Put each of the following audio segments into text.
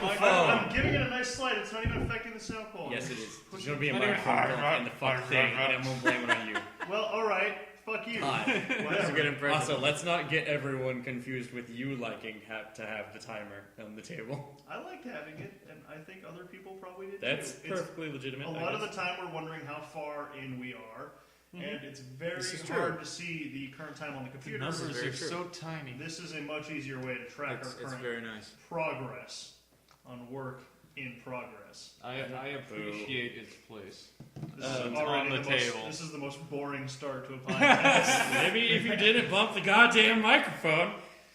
microphone. I'm giving it a nice slide. It's not even affecting the sound quality. Yes, it is. There's going to be a microphone in the fuck thing, and I'm going to blame it on you. Well, alright. Fuck you. That's a good impression. Also, let's not get everyone confused with you liking to have the timer on the table. I liked having it, and I think other people probably did That's too. perfectly legitimate. A lot of the time we're wondering how far in we are, and it's very hard to see the current time on the computer. The numbers are so tiny. This is a much easier way to track our current progress on work in progress. I appreciate its place. This is on the table. This is the most boring start to a podcast. Maybe if you didn't bump the goddamn microphone.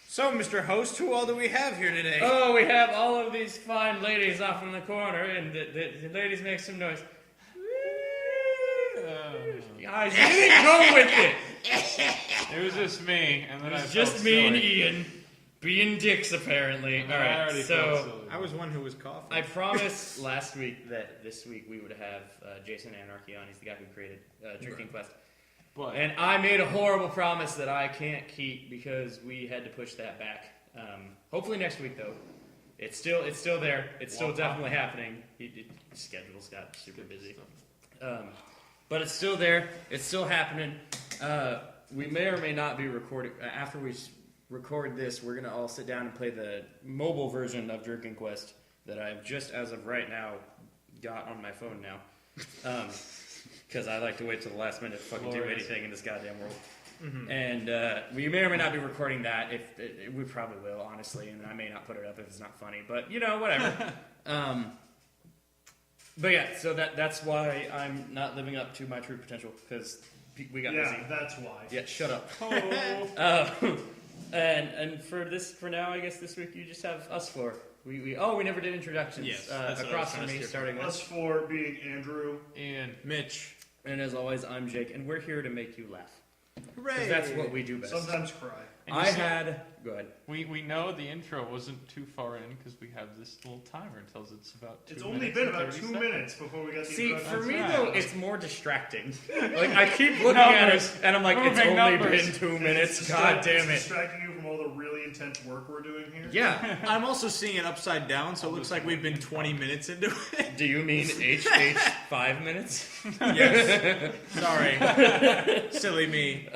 So, Mr. Host, who all do we have here today? Oh, we have all of these fine ladies off in the corner, and the ladies make some noise. Guys, you didn't go with it. It was just me, and then it was just me and Ian being dicks, apparently. All right, so I was one who was coughing. I promised last week that this week we would have Jason Anarchy on. He's the guy who created Drinking Quest. And I made a horrible promise that I can't keep because we had to push that back. Hopefully next week, though. It's still there. It's still definitely happening. His schedule's got super busy. But it's still there. It's still happening. We may or may not be recording. After we record this, we're going to all sit down and play the mobile version of Drinking Quest that I've just, as of right now, got on my phone now. Because I like to wait till the last minute to fucking do anything in this goddamn world. Mm-hmm. And we may or may not be recording that. We probably will, honestly, and I may not put it up if it's not funny. But, whatever. But yeah, so that's why I'm not living up to my true potential, because we got busy. Yeah, that's why. Yeah, shut up. And for now, I guess this week you just have us four. We never did introductions. Yes, across from me, starting with us four being Andrew and Mitch, and as always, I'm Jake, and we're here to make you laugh. Hooray! That's what we do best. Sometimes cry. Go ahead. We know the intro wasn't too far in because we have this little timer. It tells it's about 2 minutes. It's only been about 2 minutes before we got the introduction. See, for me though, it's more distracting. Like I keep looking at it and I'm like, it's only been 2 minutes. God damn it! It's distracting you from all the really intense work we're doing here. Yeah, I'm also seeing it upside down, so it looks like we've been 20 minutes into it. Do you mean 5 minutes? Yes. Sorry, silly me.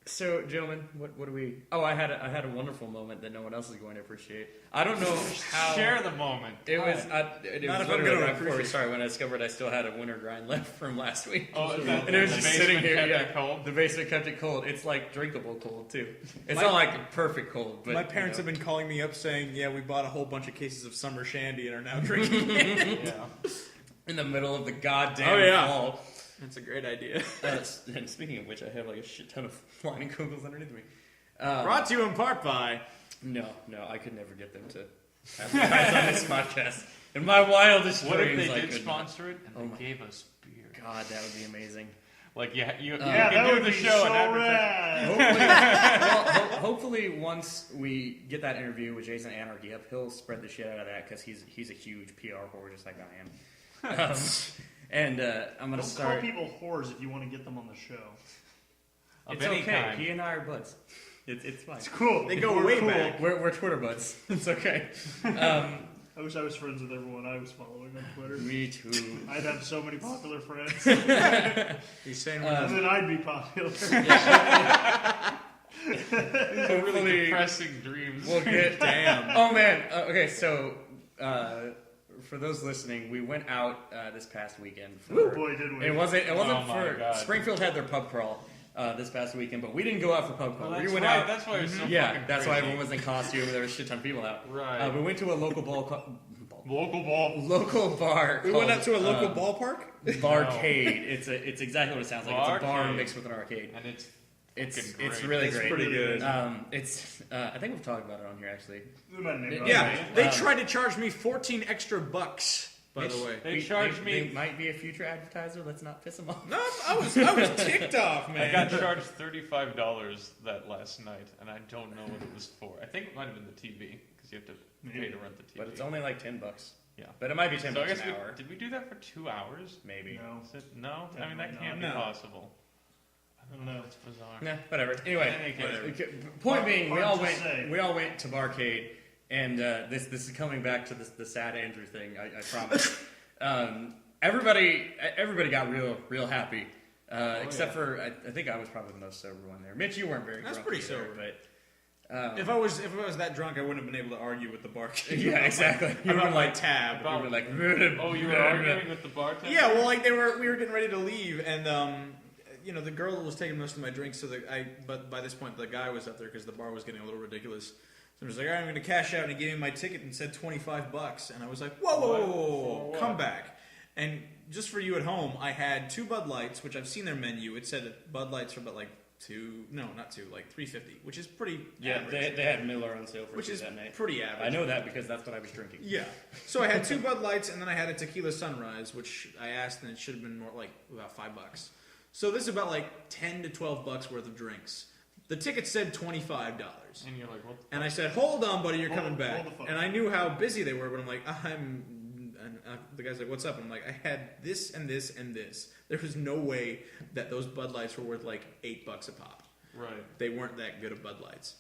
So, gentlemen, what do we? Oh, I had a wonderful moment that no one else is going to appreciate. I don't know how. Share the moment. It was literally right before we started when I discovered I still had a winter grind left from last week. Oh, and it was just sitting here. Yeah, cold? The basement kept it cold. It's like drinkable cold too. It's not like perfect cold. But my parents have been calling me up saying, "Yeah, we bought a whole bunch of cases of summer shandy and are now drinking it." Yeah. In the middle of the goddamn fall. That's a great idea. And speaking of which, I have like a shit ton of flying Googles underneath me. Brought to you in part by... No, I could never get them to advertise on this podcast. In my wildest dreams, what if they did sponsor it and they gave us beer? God, that would be amazing. Like, you can that do the show so and rad. Hopefully, once we get that interview with Jason Anarchy up, he'll spread the shit out of that because he's a huge PR whore just like I am. And I'm going to start... Don't call people whores if you want to get them on the show. It's okay. Kind. He and I are buds. It's fine. It's cool. They go way back. We're Twitter buds. It's okay. I wish I was friends with everyone I was following on Twitter. Me too. I'd have so many popular friends. He's saying and then I'd be popular. Really depressing dreams. We'll get... Damn. Oh, man. Okay, so... for those listening, we went out this past weekend. Oh boy, did we! It wasn't for God. Springfield had their pub crawl this past weekend, but we didn't go out for pub crawl. We went out. That's why it was so that's why everyone was in costume. There was a shit ton of people out. Right. We went to a local local bar. We went out to a local ballpark. BarSLASHarcade. It's exactly what it sounds like. It's a bar mixed with an arcade. And it's really great. It's pretty good. I think we've talked about it on here actually. They tried to charge me $14 extra, by the way. They charged me. They might be a future advertiser. Let's not piss them off. No, I was ticked off, man. I got charged $35 that last night, and I don't know what it was for. I think it might have been the TV because you have to pay to rent the TV. But it's only like $10. Yeah, but it might be $10 an hour. Did we do that for 2 hours? Maybe. No. I mean that can't be possible. I don't know. It's bizarre. Nah, whatever. Anyway, point being, we all went to BarSLASHarcade, and this is coming back to the sad Andrew thing. I promise. Everybody got real happy, except for I think I was probably the most sober one there. Mitch, you weren't very. That's grumpy pretty sober, but. If I was that drunk, I wouldn't have been able to argue with the barkeep. Yeah, exactly. You About were my like tab. About- you were like. Oh, you were arguing with the bartender? Yeah, well, like we were getting ready to leave, and the girl was taking most of my drinks, but by this point the guy was up there because the bar was getting a little ridiculous. So he was like, "All right, I'm going to cash out," and he gave me my ticket and said $25, and I was like, "Whoa, come back!" And just for you at home, I had 2 Bud Lights, which I've seen their menu. It said Bud Lights for about like $3.50, which is pretty average. They had Miller on sale for which is that night. pretty average. I know that because that's what I was drinking. Yeah. So I had 2 Bud Lights, and then I had a Tequila Sunrise, which I asked, and it should have been more like about $5. So this is about like $10 to $12 worth of drinks. The ticket said $25. And you're like, what? And I said, "Hold on, buddy, you're Hold- coming back." hold the phone. And I knew how busy they were, but I'm like, the guy's like, "What's up?" And I'm like, "I had this and this and this." There was no way that those Bud Lights were worth like $8 a pop. Right. They weren't that good of Bud Lights.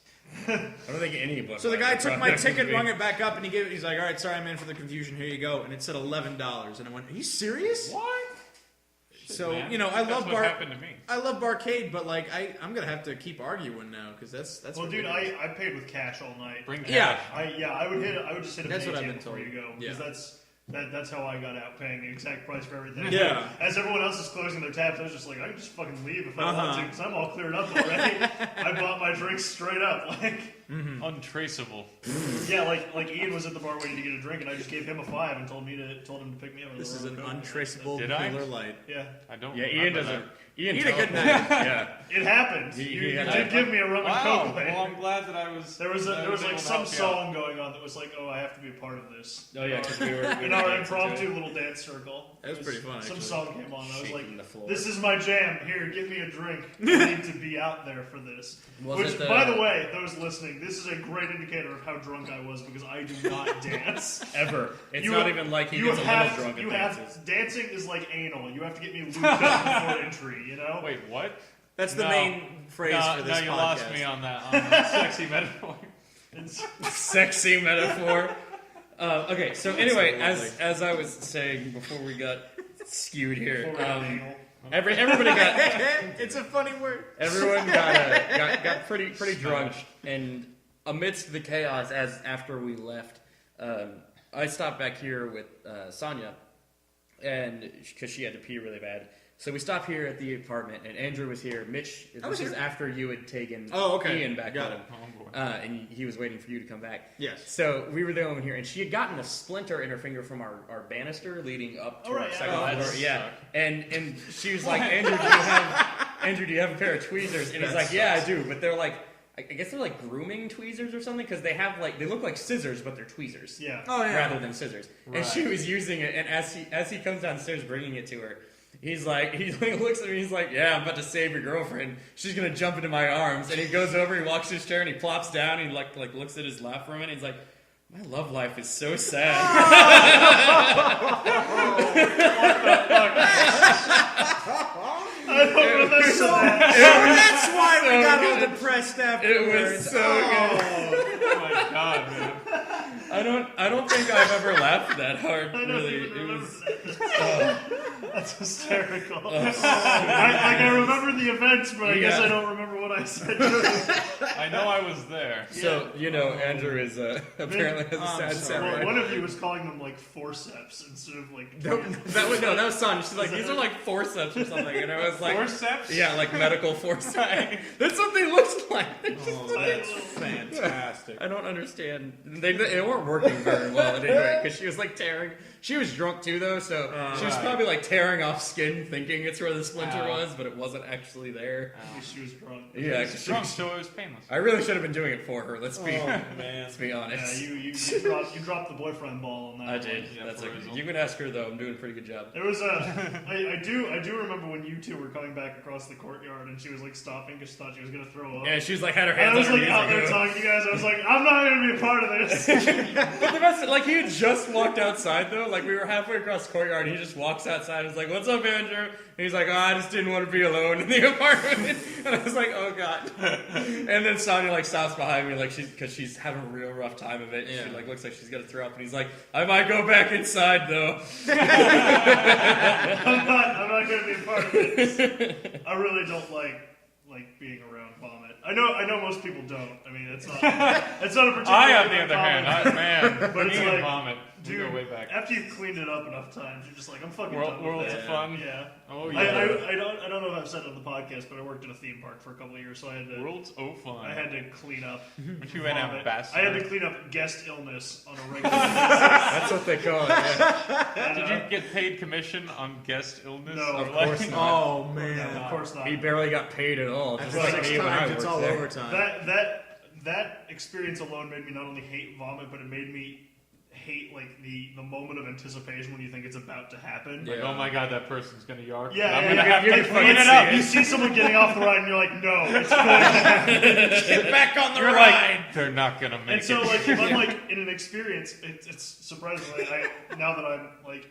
I don't think any Bud So the guy Light took my product ticket, would be- rung it back up, and he's like, "All right, sorry, man, for the confusion. Here you go." And it said $11, and I went, "Are you serious?" What? So Man, I love that's what happened to me. I love Barcade, but like I'm gonna have to keep arguing now because that's. Well, dude, ridiculous. I paid with cash all night. Bring Yeah. cash. I would just hit a That's pay what I've table been before told. you go Yeah. because that's how I got out, paying the exact price for everything. Yeah. As everyone else is closing their tabs, I was just like, I can just fucking leave if I want Uh-huh. to because I'm all cleared up already. I bought my drinks straight up, like. Untraceable. Yeah, like Ian was at the bar waiting to get a drink, and I just gave him a $5 and told him to pick me up. This is an untraceable Did I? Miller Lite. Yeah, I don't. Yeah, Ian remember doesn't. that. Ian He had a good teleported. night. Yeah. it happened. He You had did a- give me a rum and Wow. coke. Well, I'm glad that I was. There was that I like able to some help you out. song going on that was like, oh, I have to be a part of this. Oh yeah, because we were In our dancing to impromptu it. little dance circle. That was It pretty fun, Some actually. song came on. I was like, Shaking the floor. this is my jam. Here, give me a drink. I need to be out there for this. Was Which, it the- by the way, those listening, this is a great indicator of how drunk I was because I do not dance. Ever. It's You- not even like he you gets a have, little drunk at you dances. have dancing is like anal. You have to get me lubed up before entry. You know. Wait, what? That's the No. main phrase for this no, you podcast. lost me on that sexy metaphor. It's, Sexy metaphor. Okay, so anyway, lovely. as I was saying before we got skewed here, before we got anal. everybody got It's a funny word. everyone got pretty drunk, and amidst the chaos, after we left, I stopped back here with Sonia, and because she had to pee really bad. So we stopped here at the apartment, and Andrew was here. Mitch, I was this is here. after you had taken Oh, okay. Ian back Got home. it. Oh boy. And he was waiting for you to come back. Yes. So we were the only one here, and she had gotten a splinter in her finger from our banister leading up to Oh, our right, yeah. second Oh, floor. that Yeah, sucked. and she was like, Andrew, do you have a pair of tweezers? And he's That like, yeah, I do, but they're like, I guess they're like grooming tweezers or something because they look like scissors, but they're tweezers. Yeah. Oh yeah. Rather than scissors, Right. and she was using it. And as he comes downstairs bringing it to her, he looks at me. He's like, "Yeah, I'm about to save your girlfriend. She's gonna jump into my arms." And he goes over, he walks to his chair, and he plops down. And he like looks at his lap for a minute. He's like, "My love life is so sad." I don't remember So that. that's why we so got good. all depressed It afterwards. was so good. Oh my god, man. I don't think I've ever laughed that hard. I don't Really, even it remember was. that. That's hysterical. Oh, I remember the events, but I guess Yeah. I don't remember what I said. I know I was there. So Andrew is apparently has a sad sorry. Well, samurai. one of you was calling them like forceps instead of like. That was Sonya. She's like, these are like forceps or something, and I was like, Forceps? yeah, like medical forceps. That's what they looked like. Oh, that's fantastic. I don't understand. They weren't working very well anyway, because she was like tearing. She was drunk too, though, so she was Right. probably like tearing off skin, thinking it's where the splinter Ow. was, but it wasn't actually there. She was drunk. Yeah, It's drunk, so it was painless. I really should have been doing it for her. Let's be man. let's be Yeah, honest. you dropped the boyfriend ball on that. I one. did. Yeah, That's for okay. result. You can ask her though. I'm doing a pretty good job. There was I do remember when you two were coming back across the courtyard and she was like stopping because she thought she was gonna throw up. Yeah, she was like had her And hands I was on her like knees, out there "Ugh." talking to you guys. I was like, I'm not gonna be a part of this. But the best, like, he had just walked outside, though. Like, we were halfway across the courtyard, and he just walks outside and is like, what's up, Andrew? And he's like, oh, I just didn't want to be alone in the apartment. And I was like, oh, God. And then Sonya, like, stops behind me, like, because she's having a real rough time of it. Yeah. She, like, looks like she's going to throw up. And he's like, I might go back inside, though. I'm not going to be a part of it. I really don't like being around vomit. I know most people don't. I mean, it's not a particular. I, on the other hand, man, But it's me and like, vomit, we dude, go way back. after you've cleaned it up enough times, you're just like, I'm fucking done with Worlds it. of Fun. Yeah. Oh I yeah. don't know if I've said it on the podcast, but I worked in a theme park for a couple of years, so I had to. Worlds of Fun. I had to clean up. But you went out vomit. bastard. I had to clean up guest illness on a regular basis. That's what they call it. Yeah. And, Did you get paid commission on guest illness? No, Or of like- course not. Oh No, man. of course not. He barely got paid at all. Just After like 6 me when I times, it's worked all there. overtime. That experience alone made me not only hate vomit, but it made me hate like the moment of anticipation when you think it's about to happen. Like, oh my god, that person's gonna yark. Yeah, I'm yeah, gonna yeah, have to like, clean it up. You see someone getting off the ride, and you're like, no, it's going to happen. Get back on the You're ride. like, they're not gonna make And so, it. like, if I'm like in an experience, it's surprisingly, now that I'm like,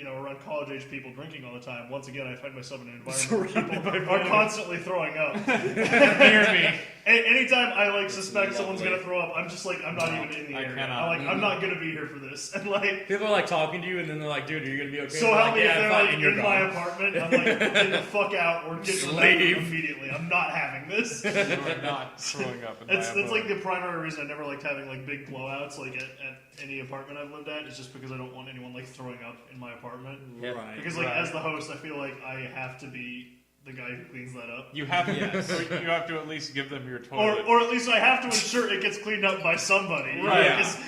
around college age people drinking all the time, once again, I find myself in an environment where people are constantly throwing up. Near me. Anytime I like suspect someone's gonna throw up, I'm just like, I'm not even in the I area. cannot. I'm not gonna be here for this. And like, People are like talking to you, and then they're like, "Dude, are you gonna be okay?" so They're help like, me if "Yeah, they're fine," like and you're in my gone. apartment, I'm like, get the fuck out or get to the Leave. bathroom immediately. I'm not having this. You are not throwing up in my That's like abode. the primary reason I never liked having like big blowouts like at any apartment I've lived at. Is just because I don't want anyone like throwing up in my apartment. Right. Because like as the host, I feel like I have to be the guy who cleans that up. You have to. Yes. You have to at least give them your toilet. Or at least I have to ensure it gets cleaned up by somebody. Right. Because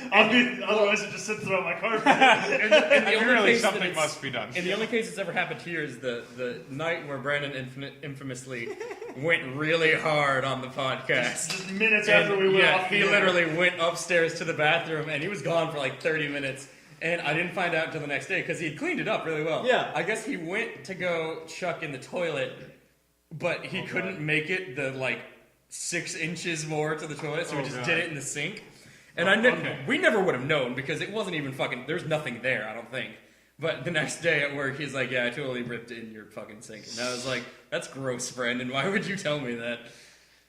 otherwise it just sits there on my carpet. And the only Clearly, case that something it's- must be done. And the only case that's ever happened here is the night where Brandon infamously went really hard on the podcast. Just minutes And, after we went yeah, off the he air. literally went upstairs to the bathroom, and he was gone for like 30 minutes. And I didn't find out until the next day because he'd cleaned it up really well. Yeah. I guess he went to go chuck in the toilet, but he couldn't make it the like 6 inches more to the toilet, so he just did it in the sink. And we never would have known because it wasn't even fucking. There's nothing there, I don't think. But the next day at work, he's like, "Yeah, I totally ripped it in your fucking sink." And I was like, "That's gross, Brandon. Why would you tell me that?"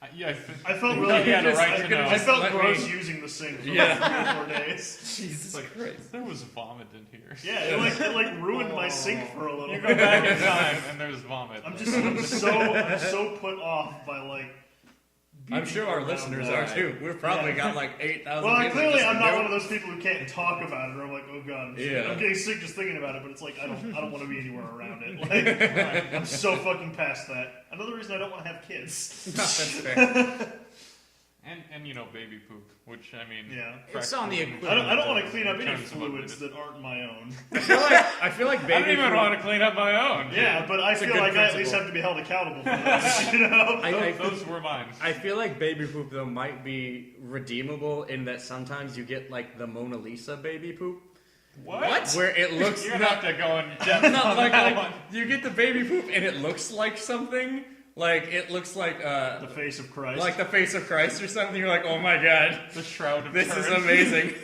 I felt really He had a right to know. I felt Let gross me- using the sink for Yeah. 3 or 4 days. Jesus Christ. There was vomit in here. Yeah, it like ruined my sink for a little You bit. go back in time and there's vomit. I'm so put off by like. I'm sure our people listeners around are that. too. We've probably got like 8,000 Well, people. clearly just I'm not go- one of those people who can't talk about it, or I'm like, oh god, I'm getting sick just thinking about it. But it's like I don't want to be anywhere around it. Like I'm so fucking past that. Another reason I don't want to have kids. No, that's fair. And baby poop, which I mean, Yeah. It's on the practically- I don't want to clean up any Terms of fluids what that aren't my own. I feel like I baby don't even food- want to clean up my own. Yeah, but I a feel good like I at least principle. have to be held accountable for this. Those were mine. I feel like baby poop though might be redeemable in that sometimes you get like the Mona Lisa baby poop, What? where it looks You're gonna have to go in depth not on like, that like one. you get the baby poop and it looks like something. Like it looks like The face of Christ. the face of Christ or something. You're like, oh my god, The shroud of this is Turin. amazing.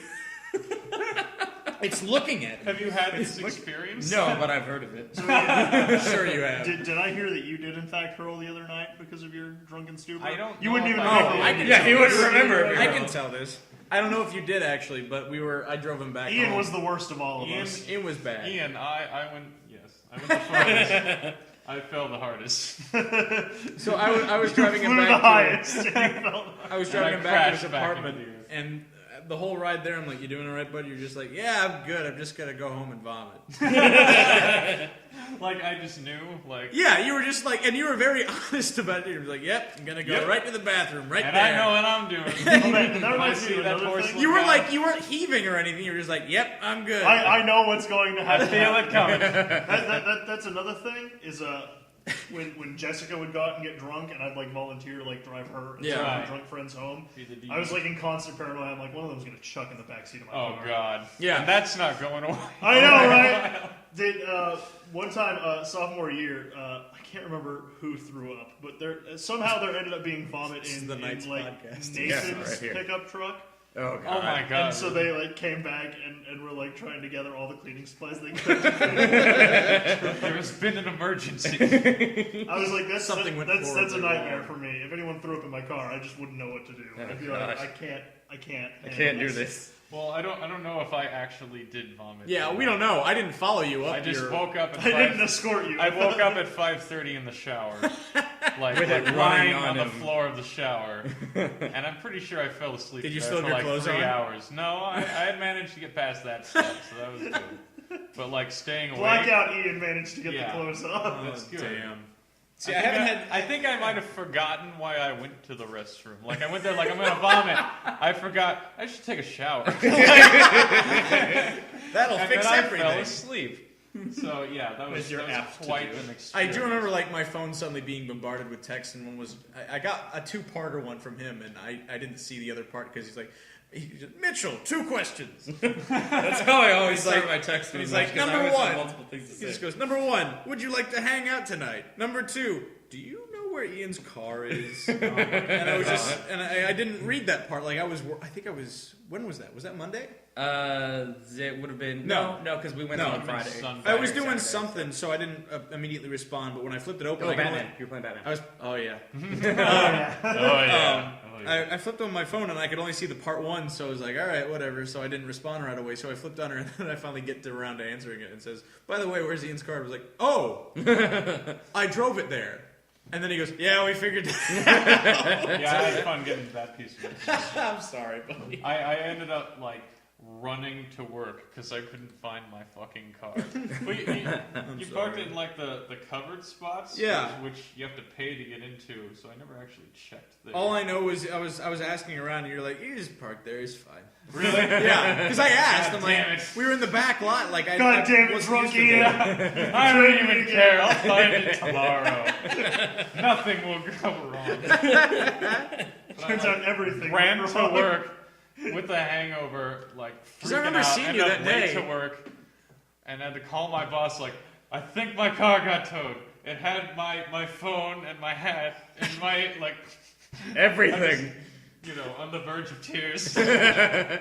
It's looking at me. Have you had this experience? No, but I've heard of it. Sure you have. Did I hear that you did in fact hurl the other night because of your drunken stupor? I don't You know wouldn't if even I know. did. I can Yeah, tell he this. wouldn't remember if you I were. can tell this. I don't know if you did actually, but I drove him back Ian home. was the worst of all of us. It was bad. Ian, I went. Yes, I went the farthest. I fell the hardest. So I was driving him Flew the back. highest. and you felt- I was And driving I him back to his crashed back apartment, into you. and the whole ride there, I'm like, "You doing all right, buddy?" You're just like, "Yeah, I'm good. I'm just gonna go home and vomit." Like I just knew. Like Yeah, you were just like, and you were very honest about it. You were like, "Yep, I'm gonna go Yep. right to the bathroom, right and there." I know what I'm doing. Oh, man, that I reminds me see of that another horse thing. You were like, you weren't heaving or anything. You were just like, "Yep, I'm good." I know what's going to I happen. feel it coming. That's another thing is when Jessica would go out and get drunk and I'd like volunteer to like drive her and Yeah. some of her Right. drunk friends home. Be the I was like in constant paranoia. I'm like, one of them's gonna chuck in the backseat of my Oh car. God. Yeah. And that's not going away. I know, right? Did one time sophomore year, I can't remember who threw up, but somehow there ended up being vomit This is in the Knights like podcast. Yeah, Nathan's right here. pickup truck. Oh god. Oh my god. And so they like came back and were like trying to gather all the cleaning supplies they could. There's been an emergency. I was like, that's a horribly nightmare wrong. for me. If anyone threw up in my car, I just wouldn't know what to do. Oh, I'd be like, gosh. I can't do this. Well, I don't know if I actually did vomit. Yeah, we don't know. I didn't follow you up. I just your... woke up at I didn't escort you. I woke up at 5:30 in the shower, like With it lying running on on the him. floor of the shower, and I'm pretty sure I fell asleep. Did you there still for have your like clothes 3 on? hours? No, I had managed to get past that step, so that was good. But like staying awake, Blackout Ian managed to get Yeah. the clothes on. Oh, that's good. Damn. See, I I think haven't had. I think I might have forgotten why I went to the restroom. Like I went there, like I'm gonna vomit. I forgot I should take a shower. That'll And fix then I everything. fell asleep. So yeah, that was, your that app was to quite do. an I experience. do remember like my phone suddenly being bombarded with texts, and one was I got a 2-parter one from him, and I didn't see the other part because he's like, Mitchell, 2 questions. That's how I always He's start like- my text. he's message, like, 'cause I number always have one. multiple things to He say. just goes, number 1, would you like to hang out tonight? Number 2, do you know where Ian's car is? And I was just, and I didn't read that part. Like I think I was. When was that? Was that Monday? It would have been No. because we went No. on Friday. Sunday. I was Friday or doing Saturday. something, so I didn't immediately respond. But when I flipped it open, Oh, I could Batman! only- You're playing Batman. I was. Oh yeah. Oh yeah. I flipped on my phone and I could only see the part 1, so I was like, all right, whatever. So I didn't respond right away. So I flipped on her, and then I finally get around to answering it and says, by the way, where's Ian's car? I was like, oh, I drove it there. And then he goes, yeah, we figured. Yeah, I had fun getting that piece of it. I'm sorry, buddy. I ended up like running to work because I couldn't find my fucking car. Well, you parked it in like the covered spots, Yeah. which you have to pay to get into. So I never actually checked there. All I know is I was asking around, and you're like, you just park there, it's fine. Really? Yeah, because I asked. God I'm damn like, it. we were in the back lot. Like, I God damn it, wasn't drunk used to Ian. that. I don't even care. I'll find it tomorrow. Nothing will go wrong. Turns out everything Ran went to wrong. work with a hangover, like freaking 'Cause I remember out, seeing ended you up that late day. to work, and had to call my boss. Like, I think my car got towed. It had my phone and my hat and my like Everything. on the verge of tears. I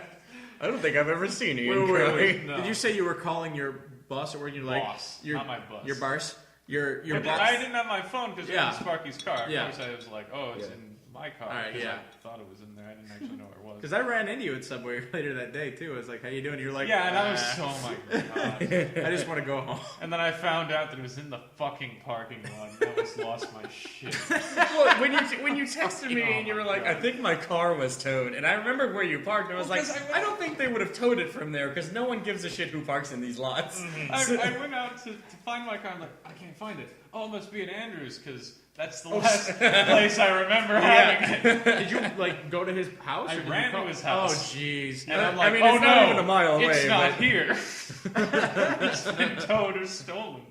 don't think I've ever seen Ian Wait. Wait. No. Did you say you were calling your boss at work? You're like, Boss, your, not my boss. Your boss? Your But boss? I didn't have my phone because it Yeah. was Sparky's car. Of Yeah. course, I was like, oh, it's Yeah. in my car. All right, 'cause yeah. I thought it was in there. I didn't actually know where it was. Because I ran into you at Subway later that day, too. I was like, how you doing? You're like, Yeah, and I was so, oh my god. I just want to go home. And then I found out that it was in the fucking parking lot. And I almost lost my shit. Well, when you texted me Oh and you were my like, God. I think my car was towed, and I remembered where you parked, and I was Well, like, 'cause I don't think they would have towed it from there because no one gives a shit who parks in these lots. I went out to find my car. I'm like, I can't find it. Oh, it must be at Andrews because that's the last place I remember having it. Did you, like, go to his house? I or did ran you call- to his house. Oh, jeez. And I'm I like, mean, oh it's no, not even a mile it's away, not but- here. It's been towed or stolen.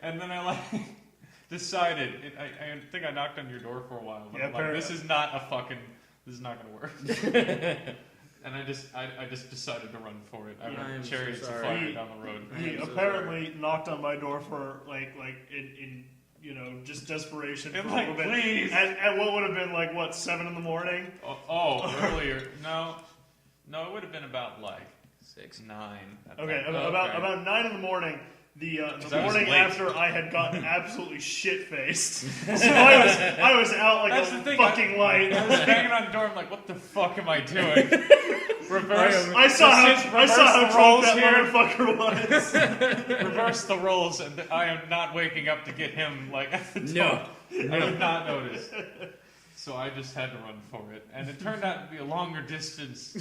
And then I decided. I think I knocked on your door for a while. But Yeah, I'm like, apparently. this is not gonna work. And I just decided to run for it. I I am went so chariots of sorry. fire down the road. He I'm so apparently knocked on my door for like in just desperation for And a like, little bit. please. At what would have been like what 7 in the morning. Earlier. No, it would have been about like 6. 9. at Okay, that- about 9 in the morning. The I was morning late. after I had gotten absolutely shit faced, so I was out like That's a the thing, fucking light. I was banging on the door. I'm like, what the fuck am I doing? Reverse. I saw how drunk that here. motherfucker was. Reverse the roles, and I am not waking up to get him like at the top. I did not notice. So I just had to run for it, and it turned out to be a longer distance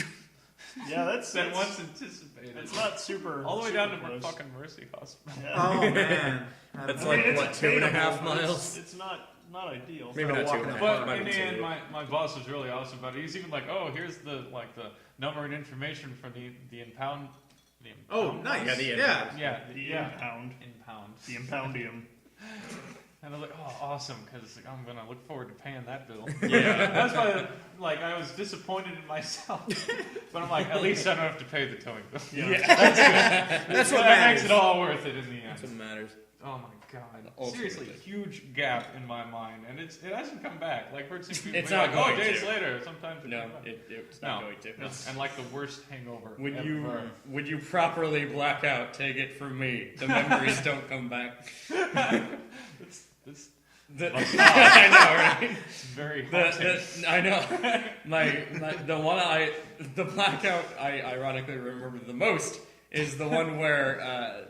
Yeah, that's than once anticipated. It's not super. All the way super down to close. fucking Mercy Hospital. Yeah. Oh, man. That's I mean, like, it's what, attainable, 2.5 but miles? It's not ideal. Maybe not walking 2.5. up. But might in be the end, 2. my boss was really awesome about it. He's even like, "Oh, here's the number and information for the impound." The Oh, impound nice. Yeah, the Yeah, The impound. impound. The impoundium. And I was like, "Oh, awesome!" Because I'm gonna look forward to paying that bill. Yeah. That's why, like, I was disappointed in myself, but I'm like, at least I don't have to pay the towing bill. Yeah. That's what That makes matters. it all worth it in the end. That's what matters. Oh my god! Ultimately. Seriously, huge gap in my mind, and it hasn't come back. Like heard some people It's be not like, going "Oh, days to. later." Sometimes No, comes back. it's not going to. No. And like the worst hangover When ever. you properly black out, take it from me. The memories don't come back. It's I know, right? It's very haunting. I know. The blackout I ironically remember the most is the one where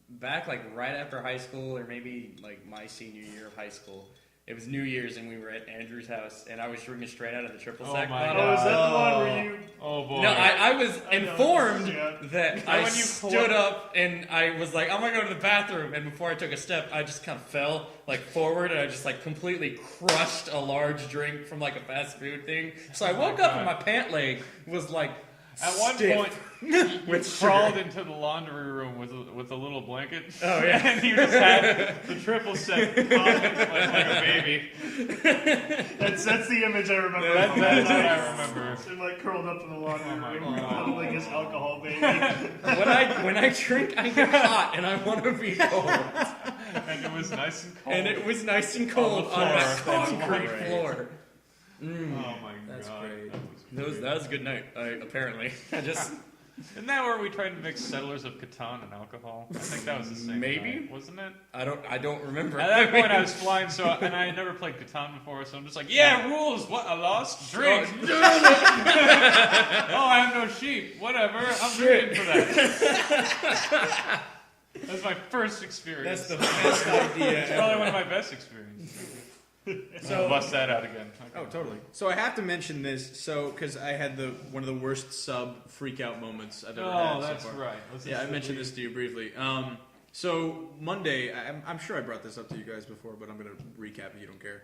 back like right after high school, or maybe like my senior year of high school. It was New Year's and we were at Andrew's house and I was drinking straight out of the triple Oh sec my bottle. Oh, is that the one where you? Oh boy! No, I was I know, informed yeah. that When I you stood up and I was like, I'm gonna go to the bathroom, and before I took a step, I just kind of fell like forward and I just like completely crushed a large drink from like a fast food thing. So I woke up and my pant leg was like At one stiff point, with you crawled sugar. into the laundry room with a little blanket. Oh yeah. And you just had the triple sec like a baby. That's the image I remember. That's from what that I remember. night. And like curled up in the laundry Oh my room, God. cuddling his alcohol baby. When I drink, I get hot and I want to be cold. And it was nice and cold. And it was nice and cold On on the that floor. concrete That's floor. Oh my That's god. great. That was That was a good night. Apparently, I just Isn't that where we tried to mix Settlers of Catan and alcohol? I think that was the same Maybe? night, wasn't it? I don't remember. At that point, I was flying, and I had never played Catan before, so I'm just like, yeah, rules. What? I lost? Drink. Oh, I have no sheep. Whatever. I'm drinking for that. That's my first experience. That's the best idea It's ever. probably one of my best experiences. So- bust that out again. Oh, totally. So I have to mention this, because I had one of the worst sub freak out moments I've ever had Oh, that's so far. right. Yeah, I mentioned this to you briefly. So Monday, I'm sure I brought this up to you guys before, but I'm going to recap if you don't care.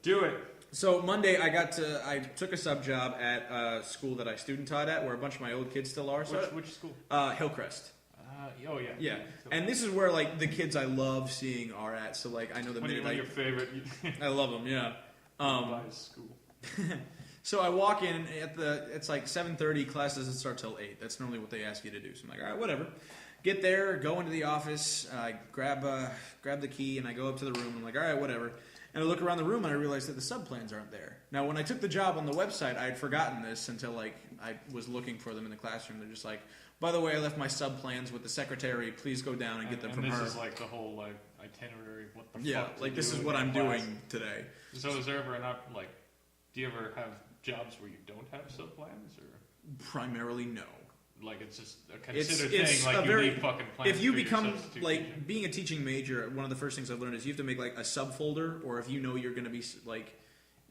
Do it. So Monday, I took a sub job at a school that I student taught at, where a bunch of my old kids still are. So Which school? Hillcrest. Oh yeah. Yeah, and this is where like the kids I love seeing are at. So like I know the minute When your favorite I love them. Yeah. by school. So I walk in it's like 7:30. Class doesn't start till 8. That's normally what they ask you to do. So I'm like, all right, whatever. Get there, go into the office, I grab the key, and I go up to the room. I'm like, all right, whatever. And I look around the room and I realize that the sub plans aren't there. Now, when I took the job on the website, I had forgotten this until like I was looking for them in the classroom. They're just like, by the way, I left my sub plans with the secretary. Please go down and get them from this her. is like the whole like itinerary. What the Yeah, fuck? to like this do is in what your I'm class. doing today. So is there ever do you ever have jobs where you don't have sub plans, or Primarily, no. like it's just a It's considered a thing? Like you very- need fucking plans. If you for your become substitute like teacher? being a teaching major, one of the first things I've learned is you have to make like a subfolder, or if you know you're going to be like,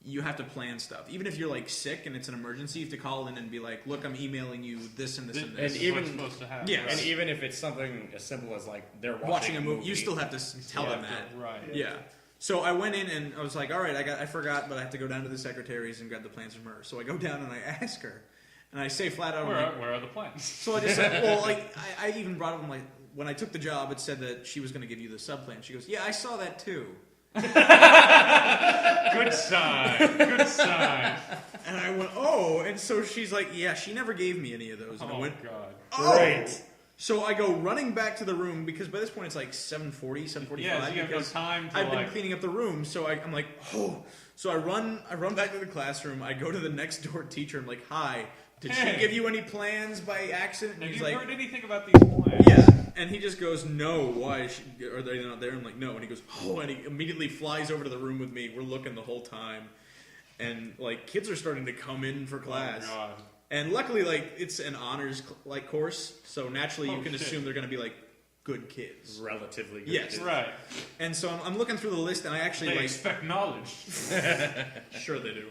you have to plan stuff. Even if you're like sick and it's an emergency, you have to call in and be like, look, I'm emailing you this and this and This this. is even- what's supposed to happen. Yeah, right? And even if it's something as simple as like they're Watching a movie, you still have to tell them that. Right. Yeah. So I went in and I was like, all right, I forgot, but I have to go down to the secretaries and grab the plans from her. So I go down and I ask her, and I say flat out, I'm like, Where are the plans? so I just said, well, like, I even brought up, I'm like, when I took the job, it said that she was going to give you the sub plan. She goes, yeah, I saw that too. Good sign. Good sign. And I went, oh, and so she's like, yeah, she never gave me any of those. And I Oh went, god. oh. Great. So I go running back to the room, because by this point it's like 7:40, 7:45. Yeah, so you have no because time to I've been like. cleaning up the room, so I'm like, oh. So I run back to the classroom. I go to the next door teacher. I'm like, hi, did she Hey. give you any plans by accident? And Have he's you like, heard anything about these plans? yeah. And he just goes, no, why? Are they not there? I'm like, no. And he goes, oh, and he immediately flies over to the room with me. We're looking the whole time. And, like, kids are starting to come in for class. Oh god. And luckily, like, it's an honors, like, course. So naturally, you Oh, can shit. assume they're going to be, like, good kids. Relatively good. Yes. Right. And so I'm looking through the list, and I actually, They like, expect knowledge. sure they do.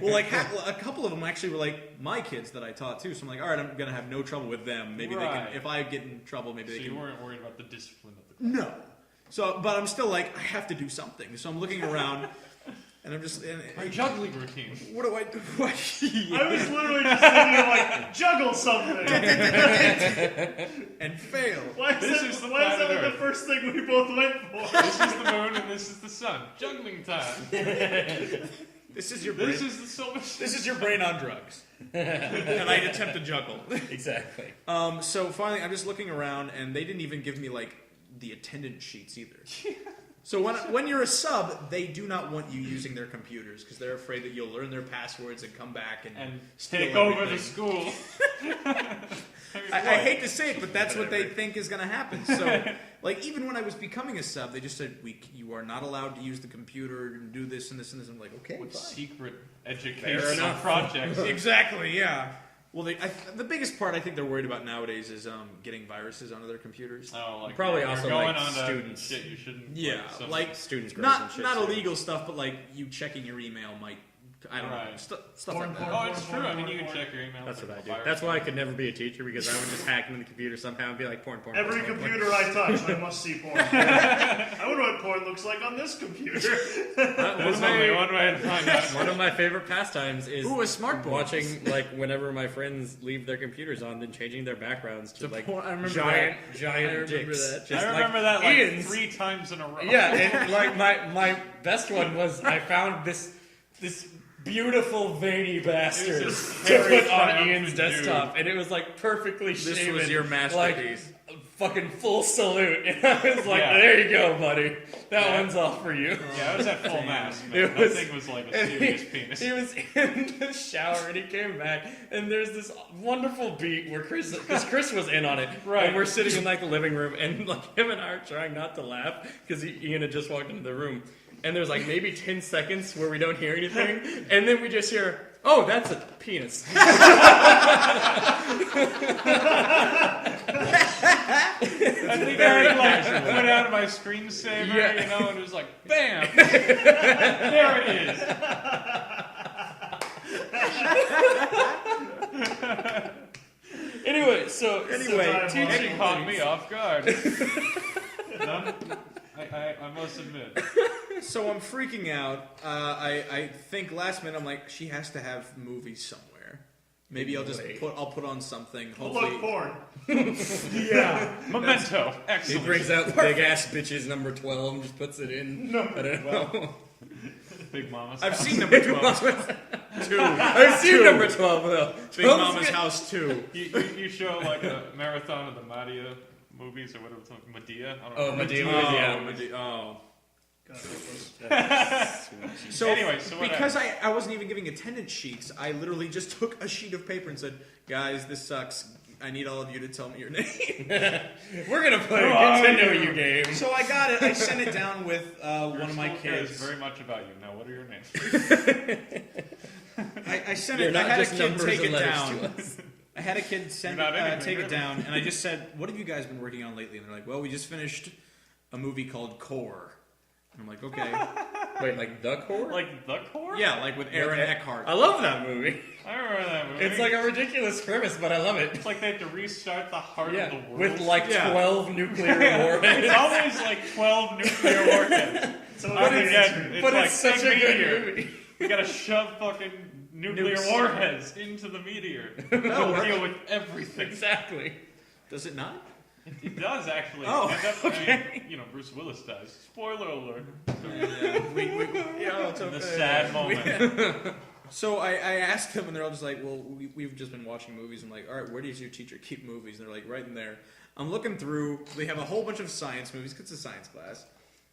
Well, like, a couple of them actually were, like, my kids that I taught, too. So I'm like, all right, I'm going to have no trouble with them. Maybe they Right. can, if I get in trouble, maybe So they you can. weren't worried about the discipline of the class. No. So, but I'm still like, I have to do something. So I'm looking around, and I'm just, My juggling routine. what do I do? What? I was literally just thinking of like juggle something. And fail. Why is This that, is the why is that planet like the first thing we both went for? This is the moon and this is the sun. Juggling time. This is your brain. This is the solar system. This is your brain on drugs. And I attempt to juggle. Exactly. So finally, I'm just looking around, and they didn't even give me like the attendance sheets either. So when you're a sub, they do not want you using their computers because they're afraid that you'll learn their passwords and come back and take over the school. I hate to say it, but that's what they think is going to happen. So, like, even when I was becoming a sub, they just said, you are not allowed to use the computer and do this and this and this. I'm like, okay, With fine. secret educational projects. Exactly, yeah. Well, the biggest part I think they're worried about nowadays is getting viruses onto their computers. Oh, like Probably you're also going like on students. Shit you shouldn't. Yeah, like students' girls and not shit, not too. illegal stuff, but like you checking your email might, I don't know, Right. stuff Porn, like that. porn. Oh, it's true. I mean, you can check your email. That's what I do. Virus. That's why I could never be a teacher because I would just hack into the computer somehow and be like, porn. Every porn, porn. computer I touch, I must see porn. I wonder what porn looks like on this computer. There's only one way to find out. One of my favorite pastimes is Ooh, a smart board. watching, like, whenever my friends leave their computers on, then changing their backgrounds to like porn- I remember giant I remember dicks. that. Just I remember like that like Ian's. 3 times in a row. Yeah, and like my best one was I found this beautiful veiny bastard just to hairy, put on triumphant Ian's desktop, and it was like perfectly This shaven. was your masterpiece. Like, fucking full salute, and I was like, Yeah. "There you go, buddy. That Yeah. one's off for you." Yeah, it was at full mass. It That was- thing was like a And serious penis. He was in the shower and he came back and there's this wonderful beat where because Chris was in on it, Right. And we're sitting in like the living room and like him and I are trying not to laugh because Ian had just walked into the room, and there's like maybe 10 seconds where we don't hear anything, and then we just hear, "Oh, that's a penis." I think I like went out of my screensaver, Yeah. you know, and it was like, bam! There it is. Anyway, Anyway, Teaching caught me off guard. No? I must admit. So I'm freaking out. I think last minute I'm like, she has to have movies somewhere. Maybe I'll just Wait. put on something. Oh, Hopefully, look, porn. Yeah. Memento. he Excellent. brings out big ass bitches number 12 and just puts it in. I don't know. Big Mama's I've house. seen number 12. I've seen number 12 though. Big Mama's House 2. You show like a marathon of the Madea movies or whatever it's called. Medea? I don't know. Oh, Medea. Oh. God help us. So Anyway, so what because I wasn't even giving attendance sheets, I literally just took a sheet of paper and said, "Guys, this sucks. I need all of you to tell me your name." We're gonna play a get to know you game. So I got it. I sent it down with Your one of my school cares kids. very much about you. Now, what are your names? I sent They're it. I not had a just kid numbers take and it letters down. to us. I had a kid send You're not anything, take it really. down, and I just said, "What have you guys been working on lately?" And they're like, "Well, we just finished a movie called Core." And I'm like, "Okay, Wait, like the core? Like the core? yeah, like with Aaron Eckhart." I love that movie. I remember that movie. It's like a ridiculous premise, but I love it. It's like they had to restart the heart of the Yeah, world. with like Yeah. 12 nuclear It's warheads. always like 12 nuclear warheads. So But it's, But it's such a big good meteor. movie. We gotta shove fucking nuclear Nukes. warheads into the meteor. That'll It'll work. deal with everything. Exactly. Does it not? It does actually. Oh, end up, I mean, you know, Bruce Willis dies. Spoiler alert. Yeah, it's The sad moment. So I asked them, and they're all just like, "Well, we've just been watching movies." I'm like, "All right, where does your teacher keep movies?" And they're like, "Right in there." I'm looking through. They have a whole bunch of science movies because it's a science class,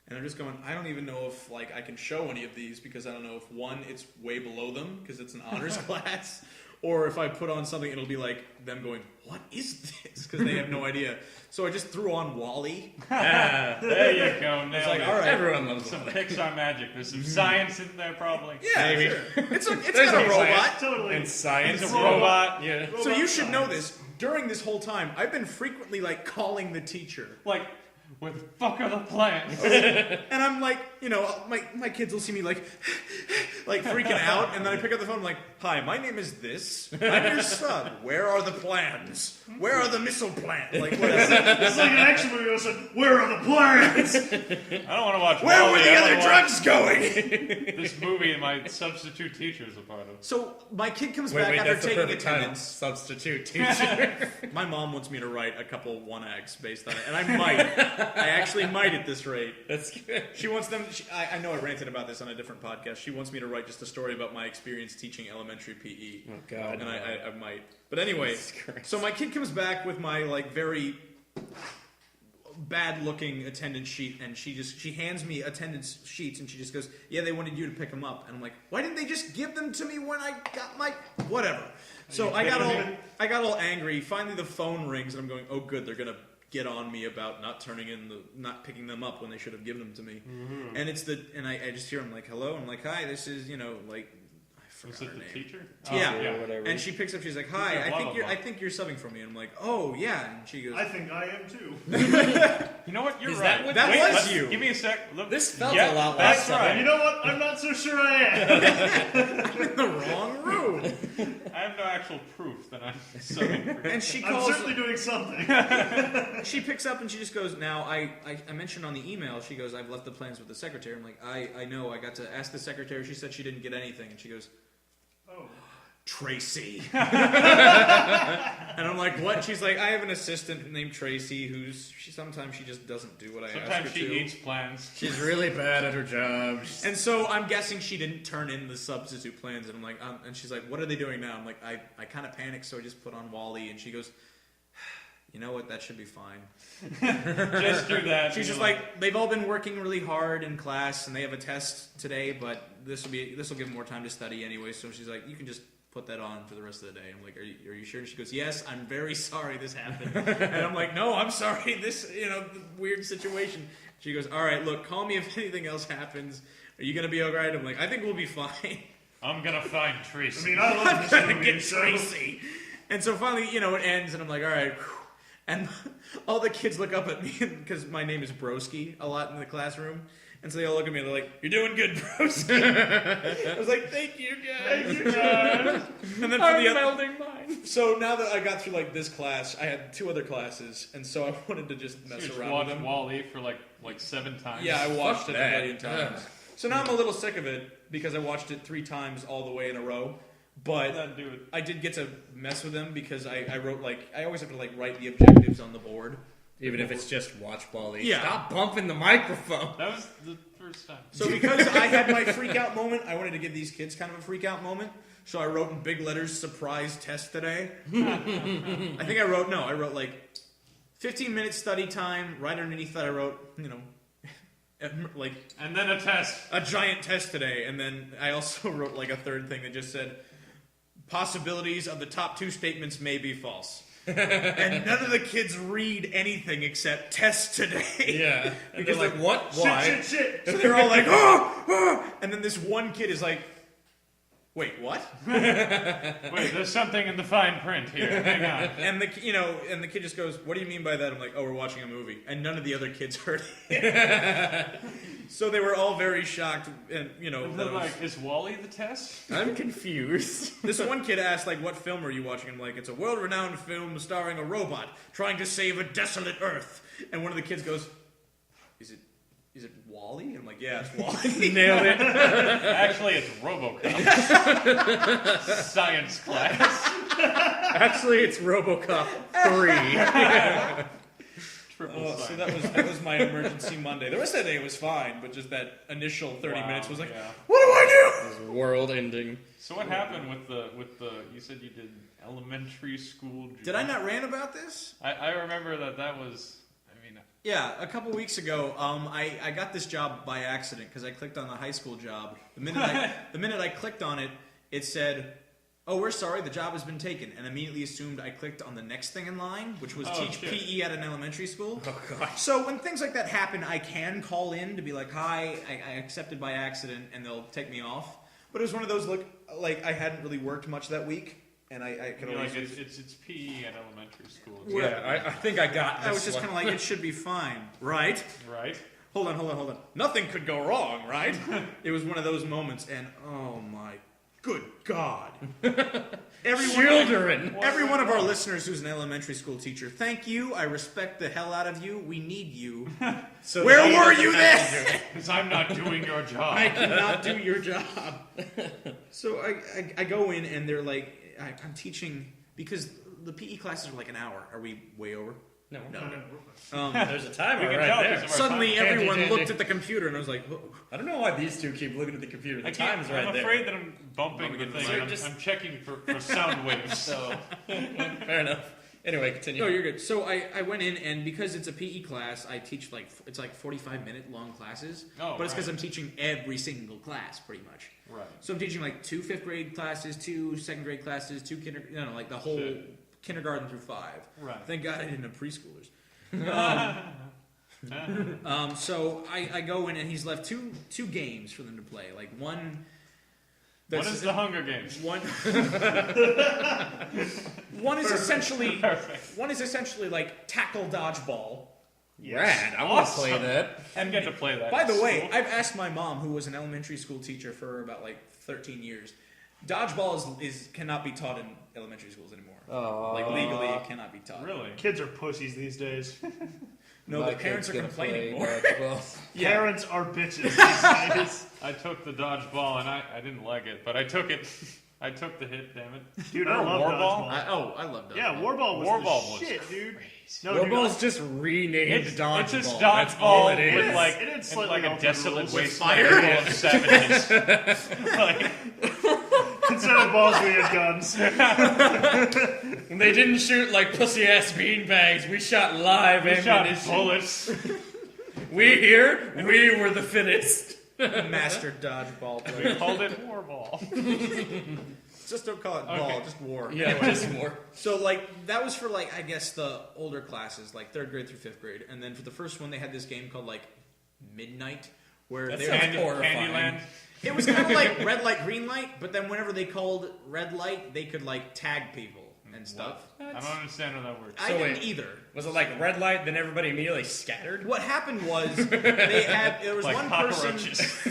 and I'm just going, I don't even know if like I can show any of these because I don't know if one, it's way below them because it's an honors class, or if I put on something, it'll be like them going, "What is this?" Because they have no idea. So I just threw on Wall-E. There you go. Nailed It's like, it. all right. Everyone loves Some it. Pixar magic. There's some science in there, probably. Yeah, Maybe. sure. It's There's got a no robot. science. totally. And science. It's a robot. Yeah. So you should know science. this. During this whole time, I've been frequently like calling the teacher. Like, where the fuck are the plants? And I'm like, you know, my kids will see me like freaking out, and then I pick up the phone. I'm like, "Hi, my name is this. I'm your son. Where are the plans? Where are the missile plans? Like, what is it? It's like an action movie. I said, "Where are the plans?" I don't want to watch Where Wall-E. were the I other wanna drugs going?" watch this movie my substitute teacher is a part of. So my kid comes Wait, back wait, after that's the taking perfect title. attendance. Substitute teacher. My mom wants me to write a couple one-acts based on it, and I might. I actually might at this rate. That's good. She wants them. I know I ranted about this on a different podcast. She wants me to write just a story about my experience teaching elementary PE. Oh, God. And I might. But anyway, Jesus Christ. so my kid comes back with my like very bad-looking attendance sheet, and she hands me attendance sheets, and she just goes, "Yeah, they wanted you to pick them up." And I'm like, "Why didn't they just give them to me when I got my whatever?" So I got all angry. Finally, the phone rings, and I'm going, "Oh, good, they're gonna get on me about not not picking them up when they should have given them to me." Mm-hmm. And I just hear them like, "Hello," I'm like, "Hi, this is like." Was it the teacher? Yeah. Or whatever. And she picks up. She's like, "Hi, I think you're subbing for me." And I'm like, "Oh yeah." And she goes, I think I am too. You know what? You're Is right. that was you. Give me a sec. Look. This felt a lot like that's something. right. You know what? I'm not so sure I am. "I'm in the wrong room." I have no actual proof that I'm subbing for. And she I'm calls. certainly doing something. She picks up and she just goes, "Now I mentioned on the email." She goes, "I've left the plans with the secretary." I'm like, I know. I got to ask the secretary. She said she didn't get anything, and she goes, Oh. "Tracy." And I'm like, "What?" She's like, "I have an assistant named Tracy sometimes she just doesn't do what I ask her Sometimes to." she eats plans. She's really bad at her job. And so I'm guessing she didn't turn in the substitute plans, and I'm like, and she's like, "What are they doing now?" I'm like, I kind of panicked, so I just put on Wally, and she goes, "You know what? That should be fine." Just do that. She's just like, "They've all been working really hard in class, and they have a test today, but this will give them more time to study anyway." So she's like, "You can just put that on for the rest of the day." I'm like, are you sure? And she goes, "Yes, I'm very sorry this happened." And I'm like, "No, I'm sorry. This, the weird situation." She goes, "All right, look, call me if anything else happens. Are you gonna be all right?" I'm like, "I think we'll be fine." I'm gonna find Tracy. I mean, I love I'm this gonna movie. get So Tracy. And so finally, it ends, and I'm like, "All right." Whew. And all the kids look up at me because my name is Broski a lot in the classroom. And so they all look at me and they're like, "You're doing good, Broski." I was like, "Thank you, guys." Thank you, guys. And then I'm melding mine. So now that I got through this class, I had 2 other classes, and so I wanted to just mess Just around watch with them. Wall-E for like 7 times. Yeah, I watched it a that. million times. So now I'm a little sick of it because I watched it 3 times all the way in a row. But That'd do it. I did get to mess with them because I wrote I always have to write the objectives on the board. Even if it's just watch Wall-E. Yeah. Stop bumping the microphone. That was the first time. So because I had my freak out moment, I wanted to give these kids kind of a freak out moment. So I wrote in big letters, "Surprise test today." I think I wrote 15-minute study time. Right underneath that I wrote, And then a test. a giant test today. And then I also wrote a third thing that just said, "Possibilities of the top 2 statements may be false." And none of the kids read anything except "test today." Yeah. And Because they're like, what? Why? Shit. So they're all like, "Oh, oh!" And then this one kid is like, "Wait, what?" Wait, there's something in the fine print here. Hang on. And the kid just goes, "What do you mean by that?" I'm like, "Oh, we're watching a movie." And none of the other kids heard it. So they were all very shocked, and And then, is Wall-E the test? I'm confused. this one kid asked, "What film are you watching?" I'm like, "It's a world-renowned film starring a robot trying to save a desolate Earth." And one of the kids goes, Is it Wall-E?" I'm like, "Yeah, it's Wall-E." Nailed it. Actually, it's RoboCop. Science class. Actually, it's RoboCop 3. Triple So science. that was my emergency Monday. The rest of the day was fine, but just that initial 30 Wow, minutes was like, yeah. "What do I do?" It was world ending. So what happened with the? You said you did elementary school. Did I not rant about this? I remember that was. I mean, Yeah, a couple weeks ago, I got this job by accident because I clicked on the high school job. The minute I clicked on it, it said, "Oh, we're sorry, the job has been taken," and immediately assumed I clicked on the next thing in line, which was teach shit. PE at an elementary school. Oh, God. So when things like that happen, I can call in to be like, "Hi, I accepted by accident," and they'll take me off. But it was one of those, I hadn't really worked much that week, and I could always... it's PE at elementary school. Yeah, I think I got this I was just one. kind of like, "It should be fine, right?" Right. Hold on. Nothing could go wrong, right? It was one of those moments, and oh my good God. Children. Every one of our listeners who's an elementary school teacher, thank you. I respect the hell out of you. We need you. So Where they were did you the then? messenger. Because I'm not doing your job. I cannot do your job. So I go in, and they're like, I'm teaching, because the PE classes are like an hour. Are we way over? No. No. There's a timer We can right tell there. because of our Suddenly, time. everyone Handy, looked at the computer, and I was like, "Whoa." I don't know why these two keep looking at the computer. The time's right I'm there. afraid that I'm bumping the thing. So and just- I'm checking for sound waves. So Fair enough. Anyway, continue. No, you're good. So I went in, and because it's a PE class, I teach it's 45-minute long classes. Oh, but it's because right. I'm teaching every single class, pretty much. Right. So I'm teaching 2 5th grade classes, 2 2nd grade classes, 2 the whole kindergarten through 5. Right. Thank God I didn't have preschoolers. So I go in, and he's left two games for them to play. One. What is the Hunger Games? One is essentially tackle dodgeball. Rad. I want to play that. And get to play that. By the It's way, cool. I've asked my mom, who was an elementary school teacher for about 13 years. Dodgeball cannot be taught in elementary schools anymore. Legally, it cannot be taught. Really? Kids are pussies these days. No, My the parents kid's are gonna complaining play more. dodgeball. Parents are bitches these days. I took the dodgeball and I didn't like it, but I took it. I took the hit, damn it. Dude, I love Warball? dodgeball. I love dodgeball. Yeah, Warball was Warball the was shit, dude. No, Warball's just renamed dodgeball. It's just That's all dodgeball it is. with It like, is in slightly like a altered desolate rules. With wasteland fire? full of savages. Like, Instead of balls, we had guns. They didn't shoot like pussy ass beanbags. We shot live we shot ammunition. bullets. We were the fittest. Master dodgeball We player. called it Warball. Just don't call it ball, just war. Yeah, just more. So that was for I guess the older classes, 3rd grade through 5th grade, and then for the first one they had this game called Midnight, where That they sounds were horrifying. Candyland. it was kind of like red light, green light, but then whenever they called red light, they could tag people and stuff. I don't understand how that works. I So didn't wait. either. Was it like red light, then everybody immediately scattered? What happened was there was Like one person. cockroaches.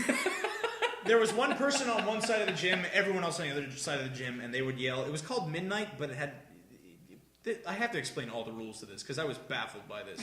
There was one person on one side of the gym, everyone else on the other side of the gym, and they would yell. It was called Midnight, but it had. I have to explain all the rules to this because I was baffled by this.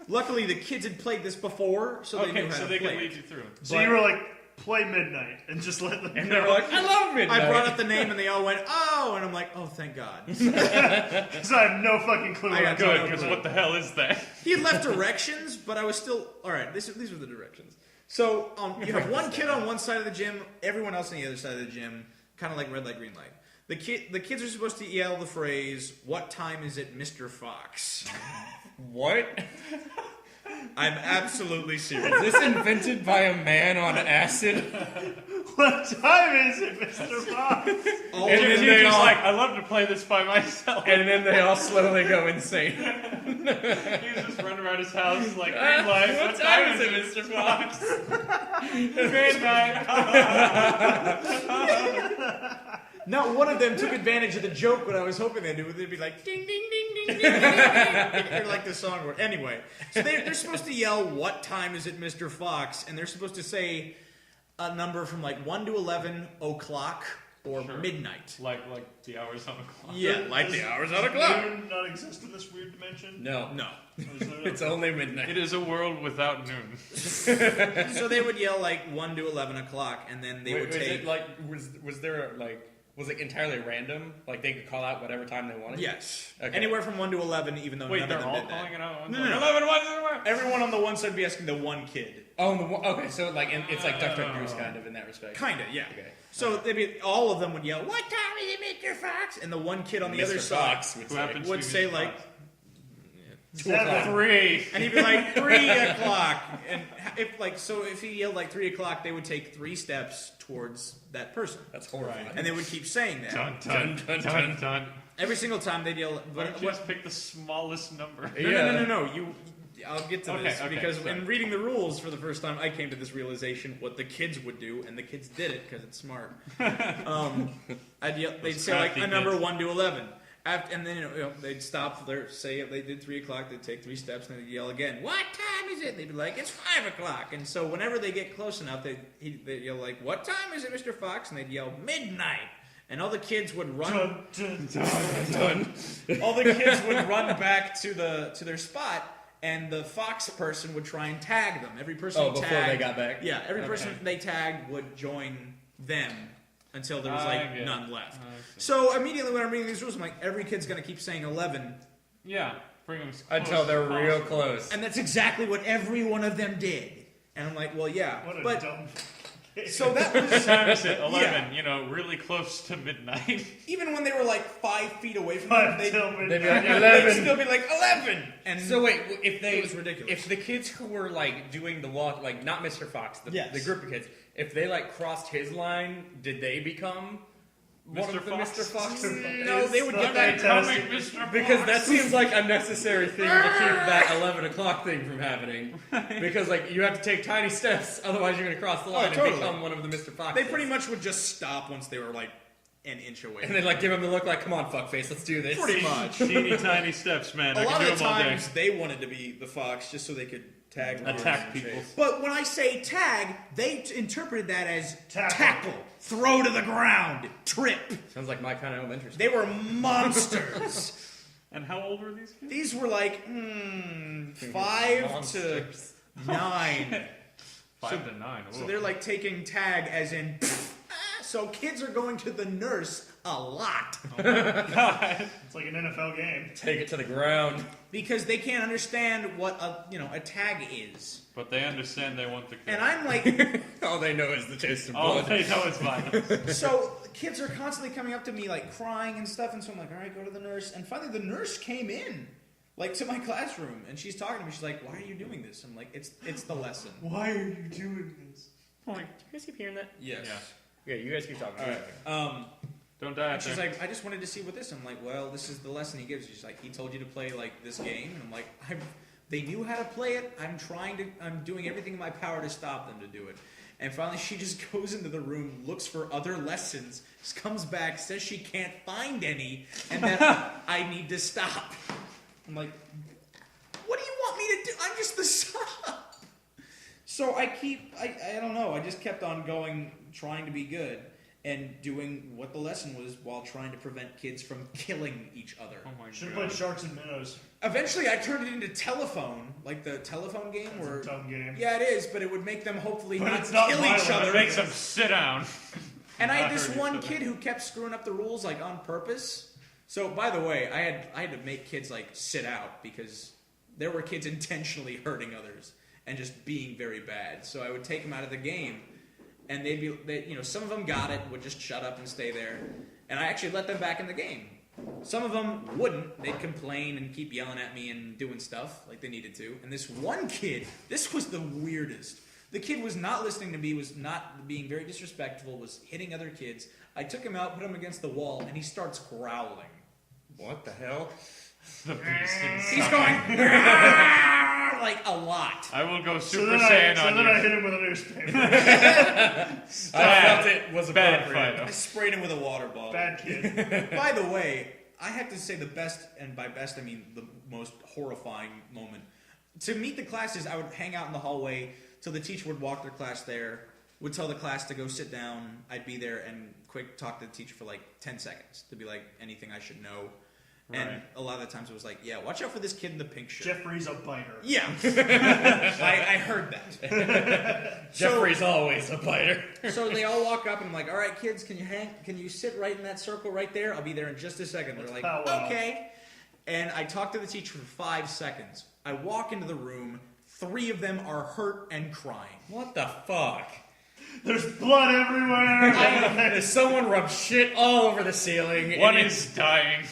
Luckily, the kids had played this before, so they knew Okay, how so to they play can it. lead you through. So you were like, play Midnight, and just let them And go. they're like, I love midnight. I brought up the name, and they all went, "Oh!" And I'm like, "Oh, thank God." Because I have no fucking clue what I I'm got doing. Good, because what the hell is that? He had left directions, but I was still all right. These were the directions. So you have one kid on one side of the gym, everyone else on the other side of the gym, kind of like red light, green light. The kids are supposed to yell the phrase, "What time is it, Mr. Fox?" What? I'm absolutely serious. Is this invented by a man on acid? What time is it, Mr. Fox? All And of then He's they just all- like, I love to play this by myself. And then they all slowly go insane. He's just running around his house like, green Ah, light. what time is it, Mr. Fox? Midnight. Not one of them took advantage of the joke. What I was hoping they'd do, they'd be like, "Ding, ding, ding, ding, ding, ding, ding," or like the song word. Anyway, so they're supposed to yell, "What time is it, Mr. Fox?" And they're supposed to say a number from 1 to 11 o'clock or Sure. midnight. Like the hours on the clock. Yeah, Like the Does hours on a clock. Noon not exist in this weird dimension? No, no. Or is there- it's only midnight. It is a world without noon. So they would yell 1 to 11 o'clock, and then they would was take. it was there was it entirely random? Like they could call out whatever time they wanted? Yes, Okay. anywhere from 1 to 11, even though Wait, none they're of them all did that. calling it out? No, no, no. 11, 1, 1. Everyone on the one side would be asking the one kid. Oh, okay, so it's like Duck Duck Goose kind of in that respect. Kinda, yeah. Okay. So all of them would yell, "What time is it, Mr. Fox?" And the one kid on the other Mr. side Fox would Who say. happens would to be say Mr. like, Fox? 2 o'clock. 3. and he'd be like 3 o'clock. And if he yelled 3 o'clock, they would take 3 steps towards that person, That's horrifying. and they would keep saying that Dun, dun, dun, dun, dun. every single time they'd yell. Why But don't you just pick the smallest number? No. I'll get to Okay, this okay, because sorry. in reading the rules for the first time, I came to this realization what the kids would do, and the kids did it because it's smart. They'd say crafty a number kids. 1 to 11, and then they'd stop. Say if they did 3 o'clock, they'd take 3 steps, and they'd yell again. "What time is it?" They'd be like, "It's 5 o'clock." And so whenever they get close enough, they'd yell like, "What time is it, Mr. Fox?" And they'd yell midnight. And all the kids would run. All the kids would run back to their spot, and the fox person would try and tag them. Every person Oh, before tagged, they got back? Yeah, every Okay. person they tagged would join them until there was I get it. none left. I see. So immediately when I'm reading these rules, I'm like, every kid's gonna keep saying 11, Yeah, bring them Until they're real close. and that's exactly what every one of them did. And I'm like, well, yeah, What a but dumb. So that was Times at 11, Yeah. you know, really close to midnight. even when they were like 5 feet away from Five them, till They'd be midnight. like, they'd 11. still be like 11. And So wait, if it was ridiculous. if the kids who were like doing the walk, like not Mr. Fox, the Yes. group of kids, if they like crossed his line, did they become one Mr. of the Fox? Mr. Fox? No, they would get that Fantastic. Coming, Mr. Because Fox. that seems like a necessary thing to keep that 11 o'clock thing from happening. Because like you have to take tiny steps, otherwise you're going to cross the line totally. and become one of the Mr. Foxes. They pretty much would just stop once they were like an inch away. And they'd like give him the look like, come on, fuckface, let's do this. Pretty much. Teeny tiny steps, man. A I lot can do of the them all day. times they wanted to be the fox just so they could tag Attack people. But when I say tag, they interpreted that as Tackle. tackle, throw to the ground, trip. Sounds like my kind of elementary school. They were monsters. And how old were these kids? These were like 5 to 9. 5 to 9. So they're like taking tag as in. So kids are going to the nurse a lot It's like an NFL game. Take it to the ground. because they can't understand what a tag is. But they understand they want the kill. And I'm like, All they know is the taste of All blood. they know is violence. so kids are constantly coming up to me like crying and stuff, and so I'm like, all right, go to the nurse. And finally, the nurse came in, like to my classroom, and she's talking to me. She's like, "Why are you doing this?" I'm like, "It's the lesson." Why are you doing this? Do you guys keep hearing that? Yes. Yeah. Yeah, you guys keep talking. All right. Don't die out And she's there. like, I just wanted to see what this. I'm like, well, this is the lesson he gives. She's like, he told you to play like this game, and I'm like, they knew how to play it. I'm doing everything in my power to stop them to do it. And finally, she just goes into the room, looks for other lessons, just comes back, says she can't find any, and that I need to stop. I'm like, what do you want me to do? I'm just the sub. So I don't know. I just kept on going, trying to be good. And doing what the lesson was while trying to prevent kids from killing each other. Oh my Should have god. played Sharks and Minnows. Eventually, I turned it into telephone, like the telephone game. It's Where a dumb game. yeah, it is, but it would make them hopefully But not it's not kill each violent. other. It makes them sit down. And I had not this hurt each one other. kid who kept screwing up the rules like on purpose. So by the way, I had to make kids like sit out because there were kids intentionally hurting others and just being very bad. So I would take them out of the game. And some of them got it, would just shut up and stay there. And I actually let them back in the game. Some of them wouldn't. They'd complain and keep yelling at me and doing stuff like they needed to. And this one kid, this was the weirdest. The kid was not listening to me, was not being very disrespectful, was hitting other kids. I took him out, put him against the wall, and he starts growling. What the hell? The beast inside. He's going, like a lot. I will go So Super then, Saiyan I on you. hit him with a newspaper. I felt it was Bad appropriate. I Fido. sprayed him with a water bottle. Bad kid. By the way, I have to say the best, and by best I mean the most horrifying moment. To meet the classes, I would hang out in the hallway till the teacher would walk their class there, would tell the class to go sit down. I'd be there and quick talk to the teacher for like 10 seconds to be like anything I should know. And Right. a lot of the times it was like, yeah, watch out for this kid in the pink shirt. Jeffrey's a biter. Yeah, I heard that. Jeffrey's always a biter. So they all walk up and I'm like, all right, kids, can you sit right in that circle right there? I'll be there in just a second. They're like, powwow. okay. And I talk to the teacher for 5 seconds. I walk into the room. 3 of them are hurt and crying. What the fuck? There's blood everywhere. Someone rubbed shit all over the ceiling. One and is dying.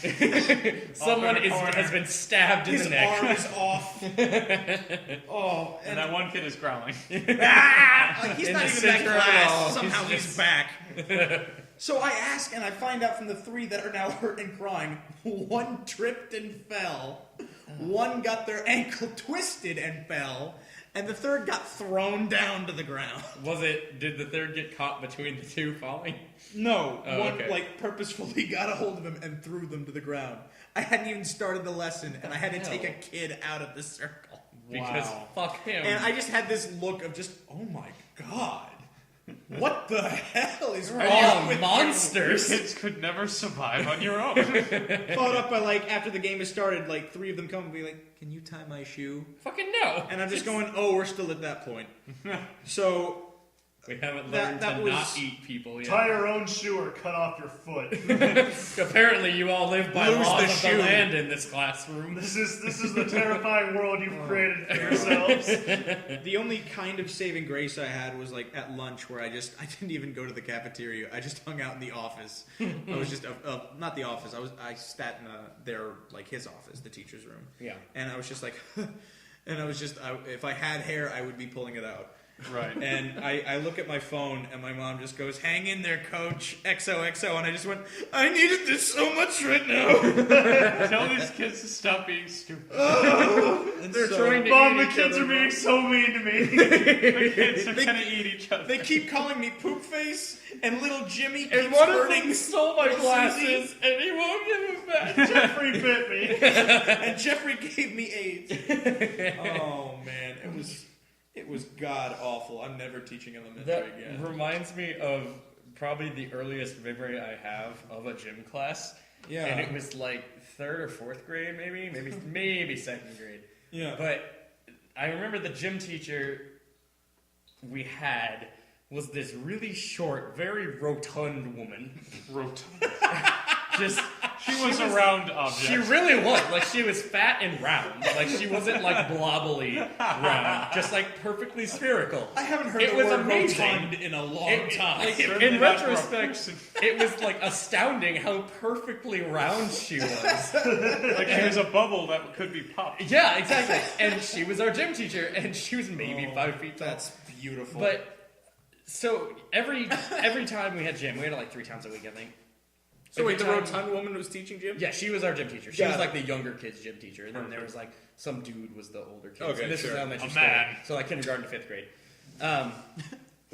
someone Off in a corner. has been stabbed in His the neck. arm is off. Oh, And that one kid is growling. like he's In not the even that center of it class. all. Somehow He's he's back. So I ask, and I find out from the 3 that are now hurt and crying, 1 tripped and fell, 1 got their ankle twisted and fell, and the 3rd got thrown down to the ground. Did the third get caught between the 2 falling? No, Oh, one okay. like purposefully got a hold of him and threw them to the ground. I hadn't even started the lesson, and I had to take a kid out of the circle. Because Wow. fuck him. And I just had this look of just, oh my god, what the hell is wrong all with monsters. Kids could never survive on your own. you? Followed up by like after the game has started, like 3 of them come and be like, "Can you tie my shoe?" Fucking no. And I'm just going, "Oh, we're still at that point." So We haven't learned that to was- not eat people yet. Tie your own shoe or cut off your foot. Apparently, you all live by Lose laws the of shoe. the land in this classroom. This is the terrifying world you've created for yourselves. The only kind of saving grace I had was like at lunch where I didn't even go to the cafeteria. I just hung out in the office. I was just not the office. I sat in their like his office, the teacher's room. Yeah. And I was just like, if I had hair, I would be pulling it out. Right. And I look at my phone, and my mom just goes, "Hang in there, coach, XOXO." And I just went, "I needed this so much right now." Tell these kids to stop being stupid. And They're so- trying to Mom, eat the each kids other, are being Mom. so mean to me. The kids are gonna eat each other. They keep calling me Poop Face, and little Jimmy keeps And one of them hurting. stole my Little glasses, and he won't give them back. Jeffrey bit me. And Jeffrey gave me AIDS. Oh man, it was god awful. I'm never teaching elementary That again. reminds me of probably the earliest memory I have of a gym class. Yeah. And it was like 3rd or 4th grade, maybe 2nd grade. Yeah. But I remember the gym teacher we had was this really short, very rotund woman. Rotund. Just She was a round object. she really was. Like, she was fat and round. Like, she wasn't like blobbly round. Just like perfectly spherical. I haven't heard It the was word amazing. rotund in a long time. Like, Certainly in not for a retrospect, person. it was like astounding how perfectly round she was. Like she was a bubble that could be popped. Yeah, exactly. And she was our gym teacher, and she was maybe 5 feet tall. That's beautiful. But so every time we had gym, we had it like 3 times a week, I think. So wait, Every the time- rotund woman was teaching gym? Yeah, she was our gym teacher. She Got was it. like the younger kids' gym teacher, and then there was like some dude was the older kid. Okay, so this sure. was elementary A school, man. so like kindergarten to 5th grade.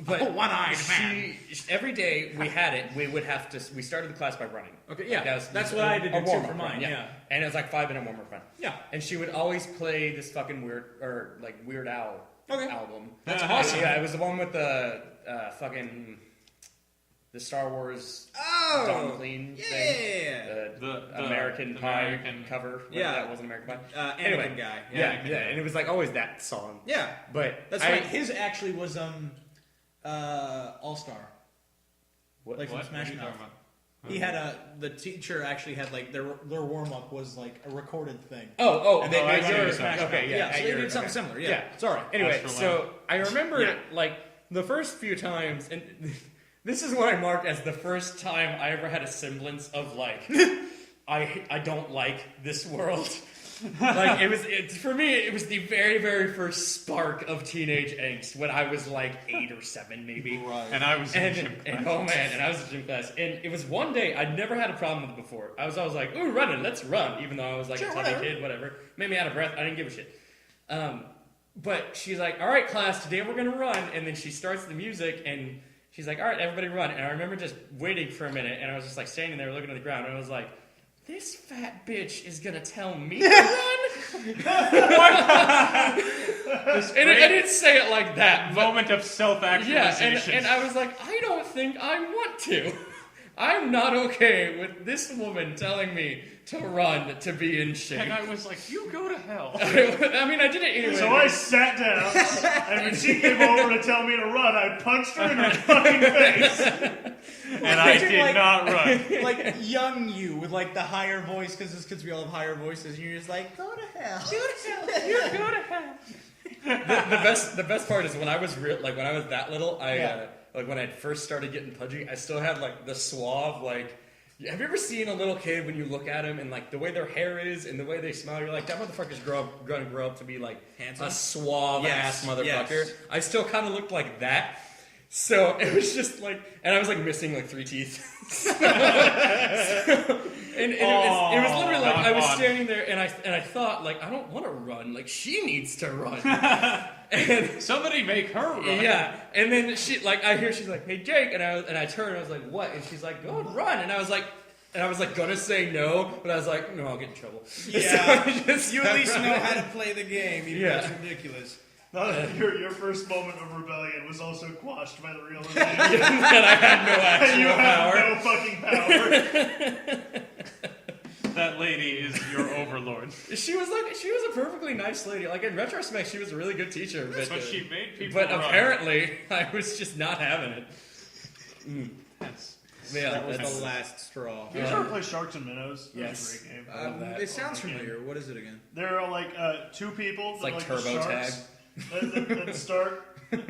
But one-eyed man. every day we had it. We would have to. We started the class by running. Okay, yeah. Like, that was That's what I did a too warm-up for mine, run, yeah. And it was like 5-minute warm-up run. Yeah. And she would always play this fucking Weird Al Okay. album. That's awesome. Yeah, it was the one with the fucking the Star Wars Don oh, Clean yeah. thing. The American the Pie American- cover. Whatever Yeah. that wasn't American Pie. Anakin Anyway, guy. Yeah, Anakin yeah, guy. and it was like always that song. Yeah. But That's right. His actually was All Star. What? Like from What? Smash What are you Mouth. talking about? He had the teacher actually had like their warm up was like a recorded thing. Oh, And they I made see what your you're saying. okay, yeah, so at they your- did something okay. similar. Yeah. Yeah. Sorry. Anyway, Astro so I remember Yeah. like the first few times, and this is what I marked as the first time I ever had a semblance of like, I don't like this world. Like for me, it was the very, very first spark of teenage angst when I was like 8 or 7, maybe. Right. And I was in gym And class. oh man, and I was in gym class, and it was one day I'd never had a problem with it before. I was always like, "Ooh, running, let's run," even though I was like Sure, a tubby whatever. kid, whatever. Made me out of breath. I didn't give a shit. But she's like, "All right, class, today we're gonna run," and then she starts the music, and she's like, "All right, everybody run." And I remember just waiting for a minute, and I was just like standing there looking at the ground, and I was like, "This fat bitch is gonna tell me to run." And I didn't say it like that, but Moment of yeah, self-actualization. and I was like, I don't think I want to. I'm not okay with this woman telling me to run to be in shape. And I was like, you go to hell. I mean, I did it anyway. So I sat down, and when she came over to tell me to run, I punched her in her fucking face. And I Picture, did like- not run. Like young you with like the higher voice because as kids we all have higher voices. And you're just like, go to hell. Go to hell. You go to hell. the best part is when I was when I was that little, like when I first started getting pudgy, I still had like the suave like. Have you ever seen a little kid when you look at them and like the way their hair is and the way they smell? You're like, that motherfucker's gonna grow up to be like Handsome? a suave ass Yes, motherfucker. yes. I still kind of looked like that. So it was just like, and I was like missing like 3 teeth. And it was literally like not I was fun. standing there and I thought like I don't want to run, like she needs to run. And Somebody make her run. yeah, and then she's like hey Jake, and I turned and I was like what, and she's like go and run, and I was like gonna say no, but I was like no, I'll get in trouble. Yeah. So I just You at kept least know running. how to play the game. Even Yeah. though it's ridiculous. Now that your first moment of rebellion was also quashed by the realization that I had no that you actual have power. no fucking power. that lady is your overlord. She was a perfectly nice lady. Like in retrospect, she was a really good teacher. But she made people But run. apparently, I was just not having it. That's- Yeah, that was that's- the last straw. You ever play Sharks and Minnows? That was Yes. a great game. I love that. It sounds Oh my familiar. What is it again? There are like two people. It's that like are the Turbo Sharks that start, and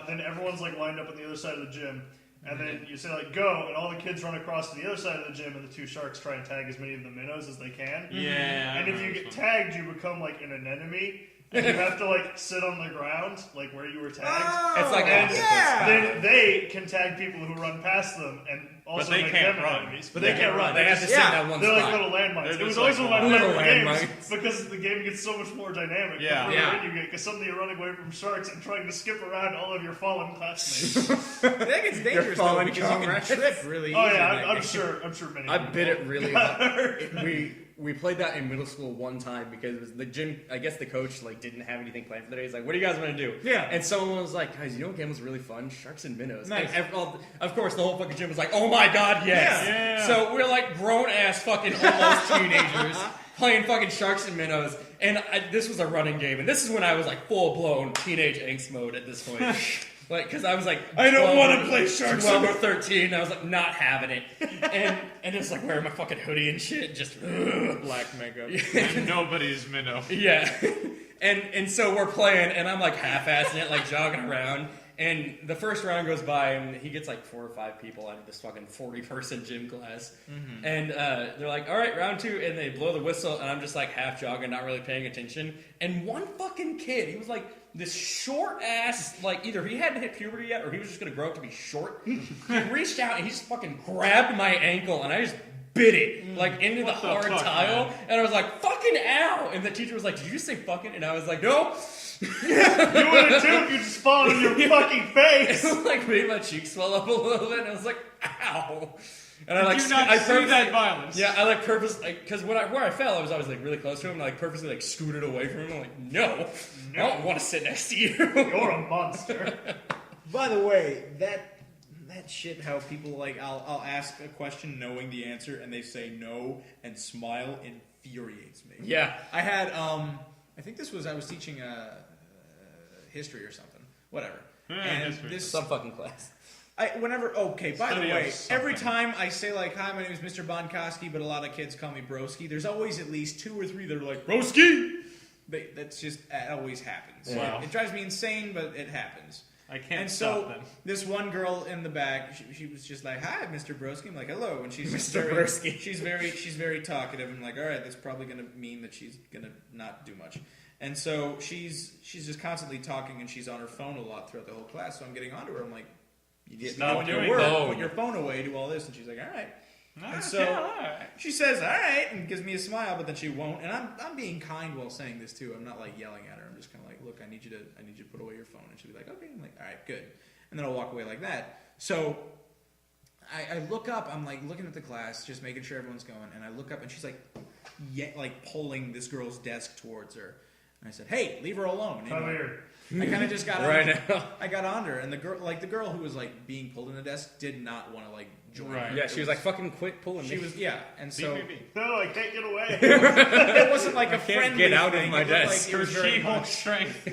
then everyone's like lined up on the other side of the gym. And then you say like go, and all the kids run across to the other side of the gym, and the two sharks try and tag as many of the minnows as they can. Yeah. And if you get tagged, you become like an anemone, and you have to like sit on the ground, like where you were tagged. It's like and yeah. then they can tag people who run past them, and also they make can't them run. enemies. But they can't run. They have to sit Yeah. in that one They're spot. like little landmines. They're It was just always like one of my little favorite games landmines. because the game gets so much more dynamic. Yeah. The further Yeah. in you get, because suddenly you're running away from sharks and trying to skip around all of your fallen classmates. That gets dangerous though falling because you can comrades. trip really Oh easy. yeah, in that I'm game. sure. I'm sure many. I people bit it really got hard. hurt. We played that in middle school one time because it was the gym. I guess the coach like didn't have anything planned for the day. He's like, "What do you guys want to do?" Yeah. And someone was like, "Guys, you know what game was really fun? Sharks and Minnows." Nice. And of course, the whole fucking gym was like, "Oh my god, yes!" Yeah. So we're like grown ass fucking almost teenagers playing fucking Sharks and Minnows, and this was a running game, and this is when I was like full blown teenage angst mode at this point. Like, because I was like, I don't 12 wanna or- play Sharks 12 or 13. I was like, not having it, and it's like wearing my fucking hoodie and shit, just Black makeup. And nobody's minnow. yeah. And so we're playing, and I'm like half-assing it, like jogging around. And the first round goes by, and he gets like 4 or 5 people out of this fucking 40-person gym class. And they're like, all right, round 2, and they blow the whistle, and I'm just like half jogging, not really paying attention. And one fucking kid, he was like this short-ass, like either he hadn't hit puberty yet, or he was just going to grow up to be short. He reached out, and he just fucking grabbed my ankle, and I just bit it, like into What the the hard fuck, tile. man? And I was like, fucking ow! And the teacher was like, did you just say fucking? And I was like, no. You would have too if you just fall on your fucking face. It like made my cheeks swell up a little bit, and I was like, "Ow!" And I like, Do not I see purposely, that violence. yeah, I like purposely, because where I fell, I was always like really close to him, and I like purposely like scooted away from him. I'm like, no, I don't want to sit next to you. You're a monster. By the way, that shit, how people like, I'll ask a question knowing the answer, and they say no and smile, infuriates me. Yeah, I had, I think I was teaching history or something, whatever. And history. this, some fucking class. by the Study of way, every something. time I say like, hi, my name is Mr. Bonkoski, but a lot of kids call me Broski, there's always at least 2 or 3 that are like, Broski! That's just, it always happens. Wow. It drives me insane, but it happens. I can't And stop so them. this one girl in the back, she was just like, "Hi, Mr. Broski." I'm like, "Hello," and she's Mr. very, Broski. she's very talkative. I'm like, "All right, that's probably going to mean that she's going to not do much." And so she's just constantly talking, and she's on her phone a lot throughout the whole class. So I'm getting onto her. I'm like, "You Stop doing your doing work. that. Put your phone away. Do all this." And she's like, "All right." Ah, so- yeah, all right. She says, "All right," and gives me a smile, but then she won't. And I'm being kind while saying this too. I'm not like yelling at her. I'm just kind of like, "Look, I need you to put away your phone." And she'll be like, "Okay." I'm like, "All right, good." And then I'll walk away like that. So I look up. I'm like looking at the class, just making sure everyone's going. And I look up, and she's like, pulling this girl's desk towards her. And I said, "Hey, leave her alone." And, Come here. I kind of just got Right on, now. I got on her, and the girl who was like being pulled in the desk did not want to like join. Right. her. Yeah, she was like, "Fucking quit pulling She me." was, yeah, and so BBB. No, I can't get away. it wasn't like a can't friendly get out of thing. my It looked desk. Like it was very She-Hulk much. strength.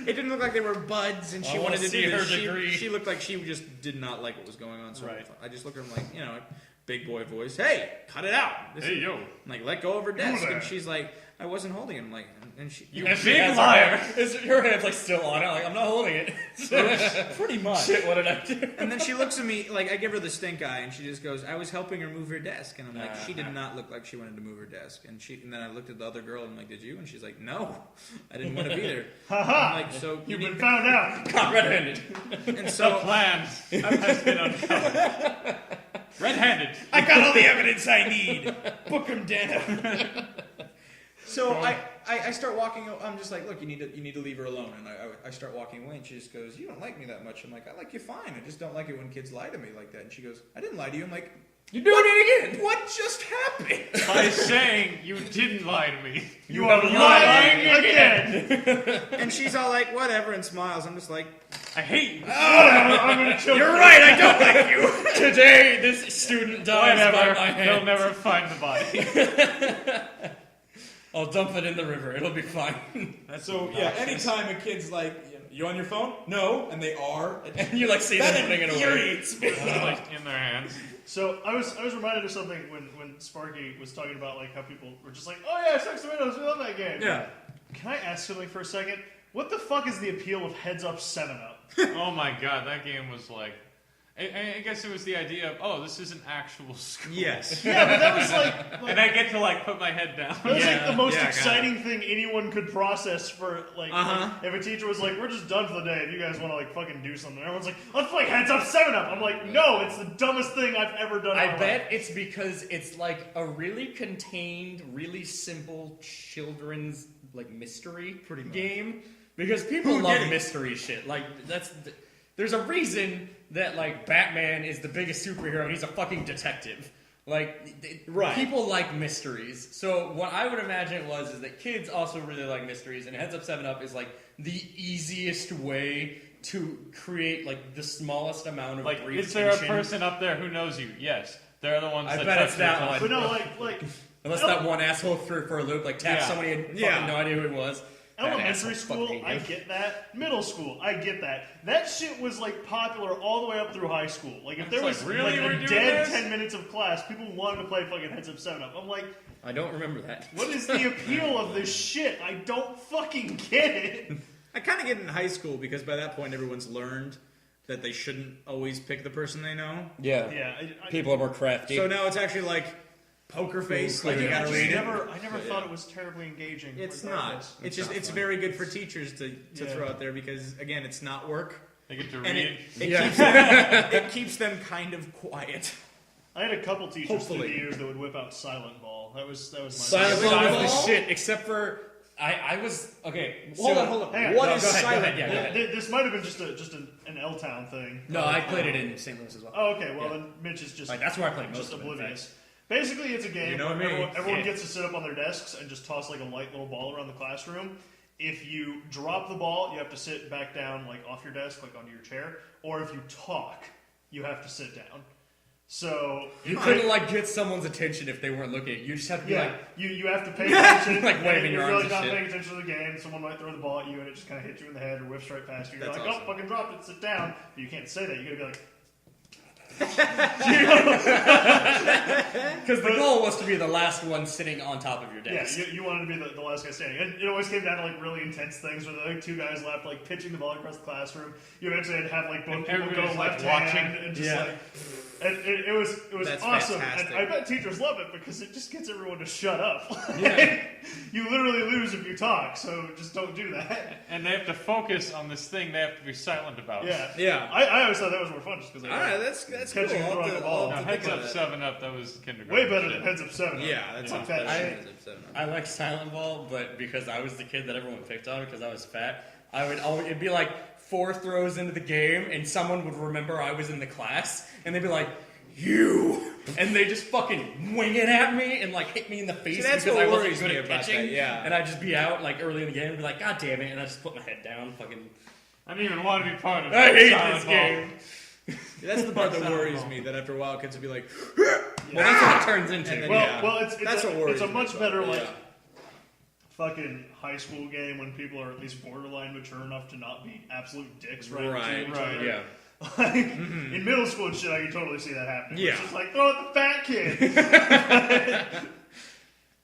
It didn't look like they were buds, and she I wanna wanted to see do this. her degree. She looked like she just did not like what was going on. So Right. I just looked at her like, big boy voice. "Hey, cut it out!" This Hey, is- yo. I'm like, let go of her desk, there. and she's like, "I wasn't holding it." I'm like, and she, You And she big has liar. Her hand's like still on it. Like, I'm not holding it. pretty much. Shit, what did I do? And then she looks at me like I give her the stink eye, and she just goes, "I was helping her move her desk," and I'm like, "She did not look like she wanted to move her desk." And then I looked at the other girl, and I'm like, "Did you?" And she's like, "No, I didn't want to be there." I'm like, "So you You've need been found out. Caught red-handed. and The so plan has been uncovered. Red-handed. I got all the evidence I need. Book him down." So I start walking. I'm just like, "Look, you need to leave her alone." And I start walking away, and she just goes, "You don't like me that much." I'm like, "I like you fine. I just don't like it when kids lie to me like that." And she goes, "I didn't lie to you." I'm like, You're doing it again. What just happened? By saying you didn't lie to me. You are lying again. And she's all like, whatever, and smiles. I'm just like, I hate you. I'm gonna choke You're you. right. I don't like you. Today, this student dies by Whatever. my hand. They'll never find the body. I'll dump it in the river. It'll be fine. so yeah. Anytime a kid's like, you on your phone? No, and they are. And you like see them putting it away. infuriates me. Like in their hands. So I was reminded of something when Sparky was talking about like how people were just like, oh yeah, Sex Tomatoes, we love that game. Yeah. Can I ask something for a second? What the fuck is the appeal of Heads Up 7-Up? Oh my god, that game was like. I guess it was the idea of, oh, this is an actual school. Yes. Yeah, but that was like And I get to like put my head down. that was like the most yeah, exciting thing anyone could process for like, Uh-huh. if a teacher was like, we're just done for the day, if you guys want to like fucking do something. Everyone's like, let's play Heads Up 7-Up. I'm like, no, it's the dumbest thing I've ever done. in I my bet life. it's because it's like a really contained, really simple children's like mystery game. Because people Who love didn't? mystery shit. Like there's a reason that like Batman is the biggest superhero and he's a fucking detective. Like Right. people like mysteries. So what I would imagine is that kids also really like mysteries, and Heads Up 7-Up is like the easiest way to create like the smallest amount of Like, brief is there a tension. person up there who knows you? Yes. They're the ones I that bet touch it's your that phone. one. But no, like Unless that one asshole threw it for a loop, like tapped Yeah. somebody and Yeah. fucking no idea who it was. That elementary asshole school, fucking I idiot. get that. Middle school, I get that. That shit was like popular all the way up through high school. Like if there like, was really? like We're a doing dead this? 10 minutes of class, people wanted to play fucking Heads Up 7-Up. I'm like, I don't remember that. what is the appeal of this shit? I don't fucking get it. I kind of get it in high school because by that point everyone's learned that they shouldn't always pick the person they know. Yeah. Yeah, People are more crafty. So now it's actually like poker face. Like you I gotta just read it. I never thought it was terribly engaging. It's regardless. not. It's just it's very good for teachers to Yeah. throw out there because again it's not work They get to and read. it keeps them kind of quiet. I had a couple teachers through Hopefully. the years that would whip out Silent Ball. That was my Silent favorite. Ball was Ball? the shit, except for I was okay. Hold so- on. Hang on. What No, is go ahead, silent? go ahead, yeah, go ahead. This might have been just an L-Town thing. No, I played it in St. Louis as well. Oh, okay. Well, Yeah. then Mitch is just Like that's where I played most just of it. in oblivious. fact. Basically, it's a game You know where me. everyone Yeah. gets to sit up on their desks and just toss like a light little ball around the classroom. If you drop the ball, you have to sit back down, like off your desk, like onto your chair. Or if you talk, you have to sit down. So You couldn't like get someone's attention if they weren't looking. You just have to be yeah, like, you have to pay attention. Like and waving if your you're arms really and not shit. paying attention to the game. Someone might throw the ball at you, and it just kind of hits you in the head or whips right past you. You're That's like, awesome. oh, fucking dropped it. Sit down. But you can't say that. You gotta be like. because the goal was to be the last one sitting on top of your Yeah, desk. you wanted to be the last guy standing. And it always came down to like really intense things where the like, two guys left, like pitching the ball across the classroom. You eventually had to have like both And people go everybody's, like, left watching. hand and just Yeah. like. And it was That's awesome, fantastic. and I bet teachers love it because it just gets everyone to shut up. Yeah. You literally lose if you talk, so just don't do that. And they have to focus on this thing they have to be silent about. Yeah, Yeah. I always thought that was more fun just because All right, that's cool. Catching and I'll throwing have the to- ball. I'll No, have to heads think up, of that. 7-Up, that was kindergarten. way better shit. than Heads Up 7. Yeah, that's Fuck not that shit. I like Silent Ball, but because I was the kid that everyone picked on because I was fat, I would always, it'd be like 4 throws into the game, and someone would remember I was in the class, and they'd be like, "You," and they just fucking wing it at me and like hit me in the face that's because what I wasn't worries good me at about pitching. that, yeah. And I'd just be out like early in the game and be like, "God damn it!" and I just put my head down. Fucking, I didn't even want to be part of it. I hate Silent this Ball. game. That's the part that Silent worries Ball. me. That after a while, kids will be like, Well, that's what it turns into. And then- Well, Yeah. well, it's That's what worries it's a me much about better it, like yeah. fucking high school game when people are at least borderline mature enough to not be absolute dicks right Right, to each right, other. Yeah. Like, in middle school and shit, I can totally see that happening. Yeah. It's just like, throw it at the fat kid.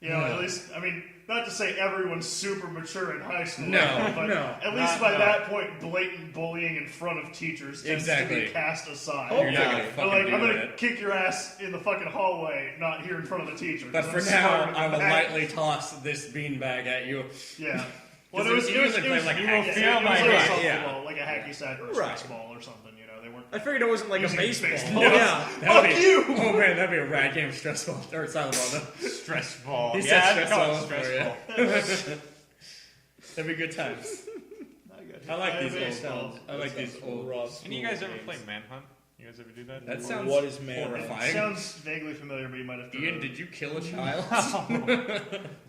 You know, at least, I mean, not to say everyone's super mature in high school. No, but no. at least Not- by no. that point, blatant bullying in front of teachers tends to Exactly. be cast aside. You're not gonna Okay. fucking But like, do I'm gonna that. kick your ass in the fucking hallway, not here in front of the teacher. But 'cause for I'm now, smarter than I will that. lightly toss this beanbag at you. Yeah. Well, Because it was you usually play like you will hacky feel it was my like a head, softball, yeah. like a hacky sack or a Right. stress ball or something. You know, they weren't. I figured it wasn't like a Using baseball. baseball. Yeah. That'd Fuck be, you! Oh man, that'd be a rad game. Stress ball or silent ball. Though. Stress ball. He said yeah, stress I'd call ball it stress for ball. That'd be good times. Not good. I like these have old baseball. sounds. I like these old. And you guys ever play Manhunt? You guys ever do that? That sounds What is man? It horrifying. sounds vaguely familiar, but you might have to. Ian, did you kill a child?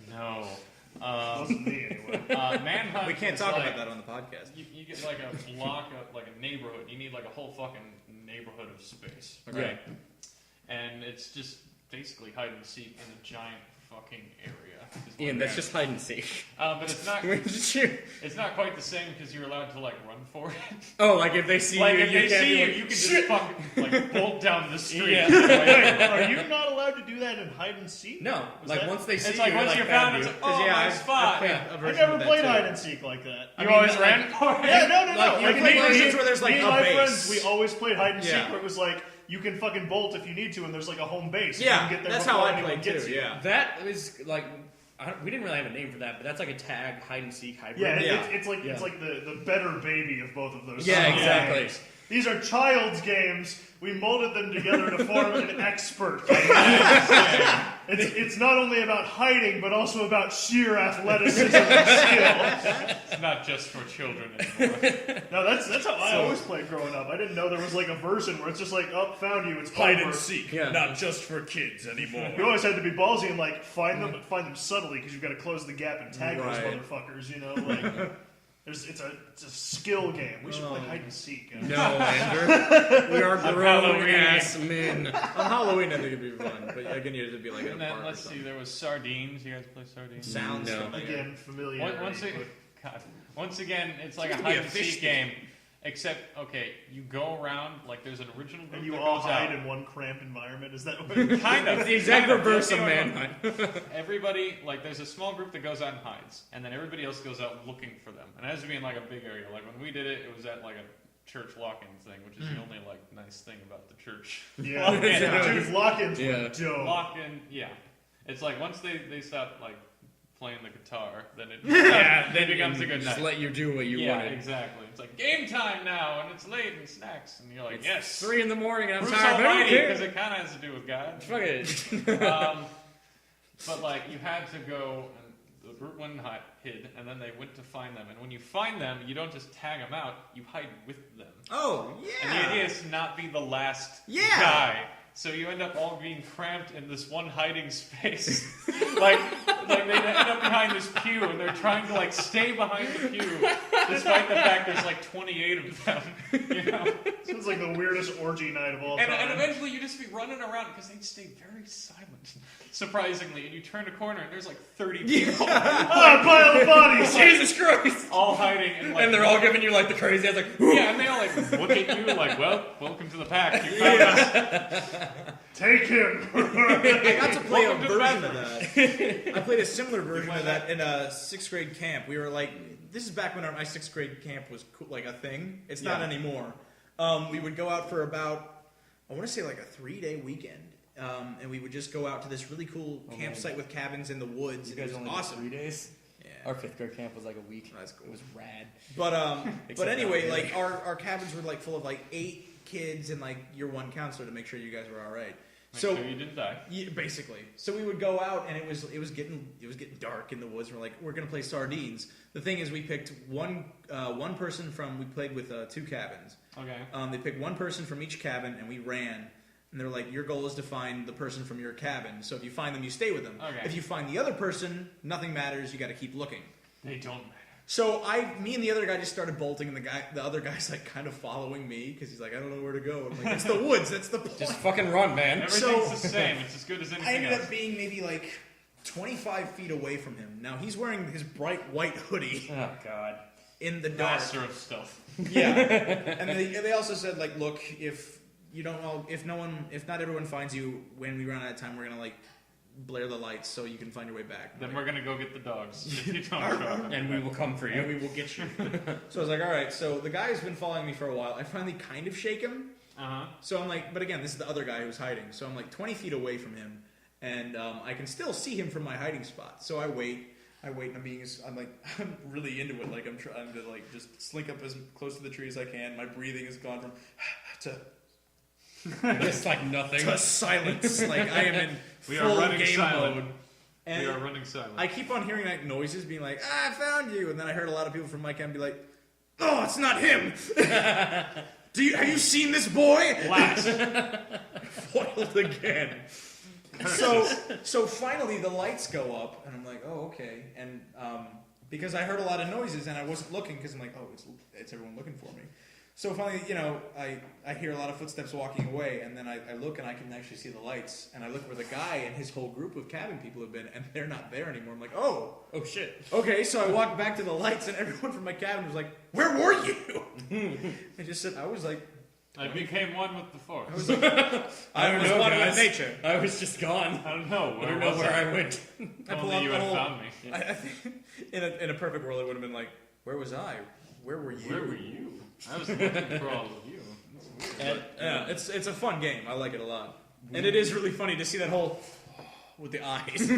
No. Wasn't me anyway. Manhunt. We can't is talk like, about that on the podcast. You get like a block of like a neighborhood. You need like a whole fucking neighborhood of space. Okay. Right. And it's just basically hide and seek in a giant fucking area. is Ian, what that's it just is. hide and seek. But it's not. Where did you? It's not quite the same because you're allowed to like run for it. Oh, like if they see Like you, if you they can't see be you, like, you can just "Shit!" fucking like bolt down the street. Yeah. Wait, are you not allowed to do that in hide and seek? No, Is like that- once they see It's you, like once like, you're found found, you. it's like, oh, my spot. Yeah. a I've version never of that played too. hide and seek like that. You always like- ran for it. Yeah, no. Like, you I can played play versions where there's, like, me and a my base. friends, we always played hide and seek Yeah. where it was like you can fucking bolt if you need to, and there's like a home base. Yeah, you can get there that's before how I anyone played gets too. you. Yeah. That is like we didn't really have a name for that, but that's like a tag hide and seek hybrid. Yeah, Yeah. It's like Yeah. the better baby of both of those. Yeah, games. exactly. These are child's games. We molded them together to form an expert game. It's not only about hiding, but also about sheer athleticism and skill. It's not just for children anymore. No, that's how I always played growing up. I didn't know there was like a version where it's just like, oh, found you, it's over. seek, Yeah. not just for kids anymore. You always had to be ballsy and like find them subtly because you've got to close the gap and tag Right. those motherfuckers. You know, like it's a skill game. We should play hide and seek. No, Andrew. We are grown Halloween. ass men. On Halloween, I think it'd be fun, but again, you have to be like in a And then park. let's see, there was sardines. You guys play sardines? Sounds No. familiar. Again, familiar. Once again, it's like a It's gonna be hide a and fish seek game. Except, okay, you go around like there's an original group And you that all goes hide out. in one cramped environment. Is that what? Kind of. It's the exact Kind of. reverse That's of the only manhunt. Everybody, like, there's a small group that goes out and hides, and then everybody else goes out looking for them. And it has to be in like a big area. Like when we did it, it was at like a church lock-in thing, which is the only like nice thing about the church. Yeah, dude, lock-ins Yeah. were dope. Lock-in, yeah. It's like once they stop like playing the guitar, then it Yeah, then it becomes a good just night. let you do what you Yeah, wanted. exactly. It's like game time now, and it's late and snacks, and you're like, yes, 3 in the morning and I'm Bruce tired. but I don't Almighty, care. because it kind of has to do with God. Fuck it. But like you had to go, and the group went and hid, and then they went to find them. And when you find them, you don't just tag them out; you hide with them. Oh, And the yeah. idea is to not be the last Yeah. guy. So you end up all being cramped in this one hiding space. like they end up behind this pew, and they're trying to like stay behind the pew, despite the fact there's like 28 of them. You know. Sounds like the weirdest orgy night of all time. And eventually you just be running around because they'd stay very silent, surprisingly. And you turn a corner and there's like 30 people Ah, pile of bodies! Jesus Christ! all hiding. And, like, And they're all giving you like the crazy. I was like, yeah, and they all like look at you like, well, welcome to the pack. You found us. Take him! I got to play a Welcome to the version of that. I played a similar version of that in a 6th grade camp. We were like, this is back when my 6th grade camp was cool, like a thing. It's not Yeah. anymore. We would go out for about, I want to say like a 3-day weekend. And we would just go out to this really cool campsite with cabins in the woods. you and it guys was only awesome. did 3 days? Yeah. Our 5th grade camp was like a week. That's cool. It was rad. But Except anyway, not really. like our cabins were like full of like 8 kids and like your one counselor to make sure you guys were all right. Make So sure you didn't die. yeah, basically. So we would go out, and it was getting dark in the woods. We're like, we're gonna play sardines. The thing is, we picked one person from. We played with 2 cabins. Okay. They picked one person from each cabin, and we ran. And they're like, your goal is to find the person from your cabin. So if you find them, you stay with them. Okay. If you find the other person, nothing matters. You got to keep looking. They don't matter. So me and the other guy just started bolting, and the other guy's like kind of following me because he's like, I don't know where to go. I'm like, it's the woods. That's the point. Just fucking run, man. Everything's the same. It's as good as I anything ended else. up being maybe like 25 feet away from him. Now he's wearing his bright white hoodie Oh god. in the dark. Master of stealth. Yeah, and they also said like, look, if not everyone finds you when we run out of time, we're gonna like blare the lights so you can find your way back. Then we're gonna go get the dogs. If you don't show up. And we will come for and you. we will get you. So I was like, all right. So the guy's been following me for a while. I finally kind of shake him. So I'm like, but again, this is the other guy who's hiding. So I'm like 20 feet away from him, and I can still see him from my hiding spot. So I wait, and I'm really into it. Like I'm trying to like just slink up as close to the tree as I can. My breathing has gone from to Just like nothing. to silence. Like I am in We full are running game silent. mode. And We are running silent. I keep on hearing like noises being like, I found you. And then I heard a lot of people from my camp be like, oh, it's not him. Have you seen this boy? Blast. Foiled again. So finally the lights go up, and I'm like, oh, okay. And because I heard a lot of noises, and I wasn't looking, because I'm like, oh, it's everyone looking for me. So finally, I hear a lot of footsteps walking away, and then I look, and I can actually see the lights, and I look where the guy and his whole group of cabin people have been, and they're not there anymore. I'm like, oh shit. Okay, so I walked back to the lights, and everyone from my cabin was like, where were you? I just said, I was like, I became one with the force. I was like, I don't was know, one guys. with nature. I was just gone. I don't know. I don't know where I went. I pull Only out you the had whole- found me. I think in a perfect world, it would have been like, where was I? Where were you? Where were you? I was looking for all of you. And, yeah, it's a fun game. I like it a lot, and it is really funny to see that whole with the eyes.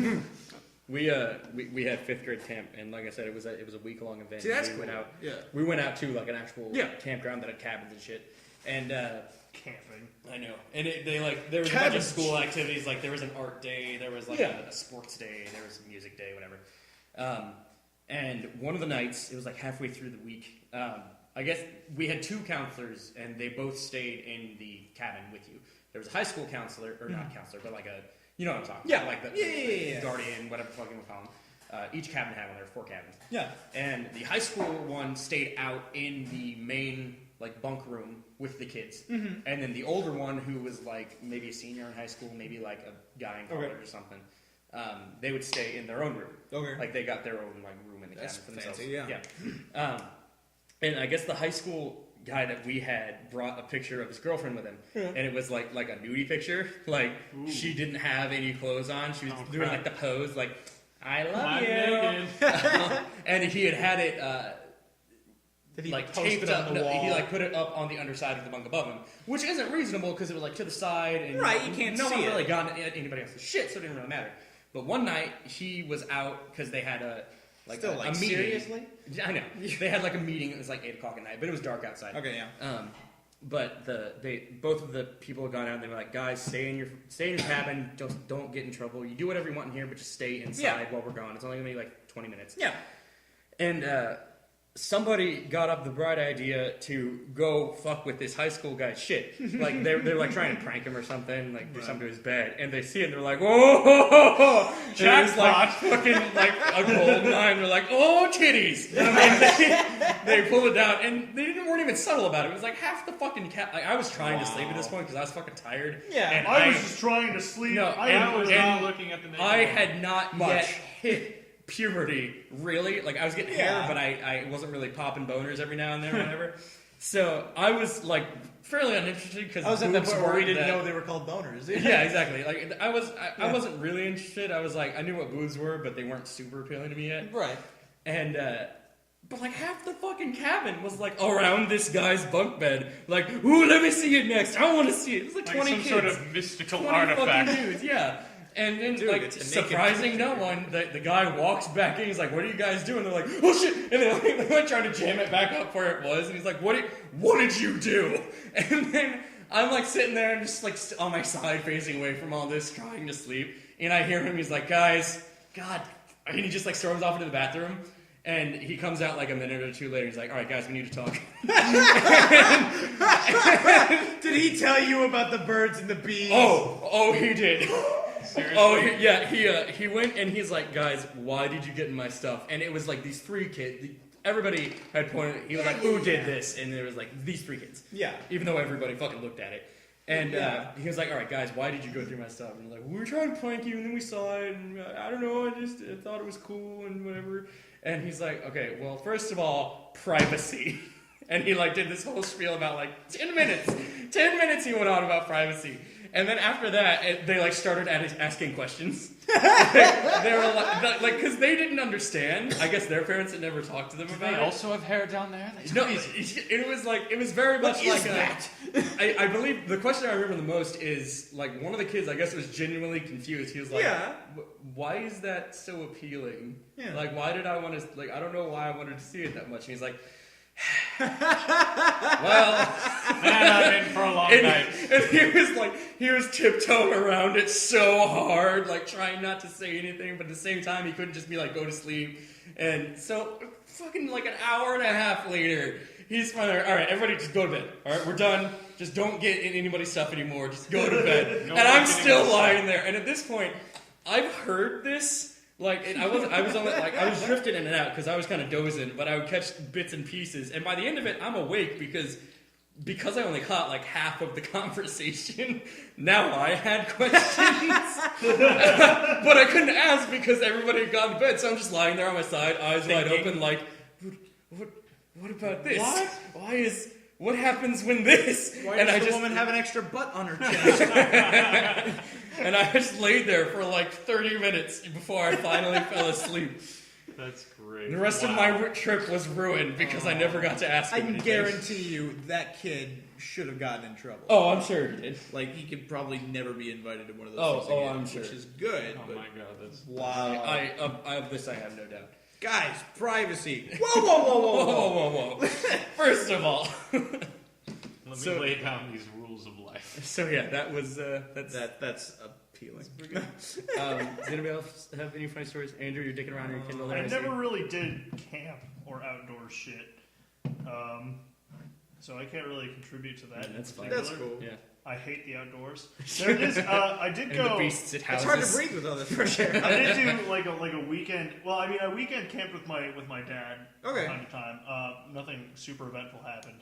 We had 5th grade camp, and like I said, it was a week-long event. See, that's we cool. went out. Yeah. We went out to like an actual Yeah. campground that had cabins and shit. And Camping. I know. And there was a bunch of school activities. Like there was an art day, there was like a sports day, there was a music day, whatever. And one of the nights, it was like halfway through the week. I guess we had 2 counselors, and they both stayed in the cabin with you. There was a high school counselor, or not counselor, but like a, you know what I'm talking about, like the guardian, whatever the fuck you want to call them. Each cabin had one. There were 4 cabins. Yeah. And the high school one stayed out in the main like bunk room with the kids. And then the older one, who was like maybe a senior in high school, maybe like a guy in college or something, they would stay in their own room. Okay. Like they got their own like room in the That's cabin for themselves. fancy, yeah. And I guess the high school guy that we had brought a picture of his girlfriend with him, and it was like a nudie picture. Like she didn't have any clothes on. She was doing like the pose, like I love I'm you. naked. And he had it Did he like post taped it up. on the wall? He like put it up on the underside of the bunk above him, which isn't reasonable because it was like to the side, and Right, you can't no see one it. really got anybody else's shit, so it didn't really matter. But one night he was out because they had a Still, a like, meeting. seriously? Yeah, I know. They had like a meeting. It was like 8:00 at night, but it was dark outside. Okay, yeah. But both of the people had gone out. And they were like, guys, stay in your cabin. Don't get in trouble. You do whatever you want in here, but just stay inside while we're gone. It's only gonna be like 20 minutes. Yeah. And somebody got up the bright idea to go fuck with this high school guy's shit. Like they're like trying to prank him or something, like do something to his bed. And they see it and they're like, whoa! And it was like fucking like a gold mine. They're like, oh, titties! And they pulled it down, and they weren't even subtle about it. It was like half the fucking cat. Like I was trying to sleep at this point because I was fucking tired. Yeah. and I was just trying to sleep. No, I was and not looking at the naked I woman. had not Much. yet hit puberty, really. Like, I was getting Yeah. hair, but I wasn't really popping boners every now and then or whatever. So, I was, like, fairly uninterested because I was at that point where we didn't know they were called boners. Yeah, exactly. Like, I wasn't really interested. I was like, I knew what boobs were, but they weren't super appealing to me yet. Right. And, but, like, half the fucking cabin was, like, around this guy's bunk bed. Like, ooh, let me see it next. I want to see it. It was like 20 some kids. sort of mystical 20 artifact. fucking dudes, yeah. And then, Dude, like, it's a naked surprising no one, the guy walks back in, he's like, what are you guys doing? They're like, oh shit! And then they're like trying to jam it back up where it was, and he's like, what did you do? And then I'm like sitting there and just like on my side facing away from all this, trying to sleep, and I hear him, he's like, guys, God, and he just like storms off into the bathroom. And he comes out like a minute or two later. He's like, all right, guys, we need to talk. Did he tell you about the birds and the bees? Oh, he did. Seriously? Oh, he went and he's like, guys, why did you get in my stuff? And it was like these 3 kids. Everybody had pointed. He was like, who did this? And there was like these 3 kids. Yeah. Even though everybody fucking looked at it. And he was like, all right, guys, why did you go through my stuff? And we're like, we were trying to prank you, and then we saw it, and I don't know, I thought it was cool and whatever. And he's like, okay, well, first of all, privacy. And he like did this whole spiel about like 10 minutes. 10 minutes he went on about privacy. And then after that, they like started asking questions. They were like, because they didn't understand. I guess their parents had never talked to them about They it. also have hair down there? That's No, crazy. it was very much is like that? I believe the question I remember the most is like one of the kids I guess was genuinely confused. He was like, Yeah. Why is that so appealing? Yeah. Like why did I want to like I don't know why I wanted to see it that much. And he's like, well, Man, I'm in for a long night. and he was tiptoeing around it so hard, like trying not to say anything, but at the same time he couldn't just be like go to sleep. And so fucking like an hour and a half later, he's finally like, all right, everybody just go to bed. All right, we're done. Just don't get in anybody's stuff anymore. Just go to bed. No And I'm more still getting lying there. And at this point, I've heard this. Like, I was on the, like, I was drifting in and out because I was kind of dozing, but I would catch bits and pieces. And by the end of it, I'm awake because I only caught like half of the conversation. Now I had questions, but I couldn't ask because everybody had gone to bed. So I'm just lying there on my side, eyes wide open, like, what about this? What? What happens when this? Why and does I the woman have an extra butt on her chest? And I just laid there for like 30 minutes before I finally fell asleep. That's great. The rest of my trip was ruined because I never got to ask him I can anything. guarantee you that kid should have gotten in trouble. Oh, I'm sure he did. Like, he could probably never be invited to one of those things again, I'm sure. which is good. Oh but my god, that's wow. Of this I have no doubt. Guys, privacy. Whoa, whoa, whoa, whoa, whoa. Whoa, whoa, whoa. First of all. Let me lay down these rules of life. So yeah, that was, That's appealing. does anybody else have any funny stories? Andrew, you're dicking around in your Kindle there. I see. never really did camp or outdoor shit. So I can't really contribute to that. Yeah, that's in fine. That's particular. cool. Yeah. I hate the outdoors. There it is. I did And go. the beasts it It's houses. hard to breathe with all this fresh air. I did do like a weekend. Well, I mean, a weekend camped with my dad Okay. from time to time. Nothing super eventful happened.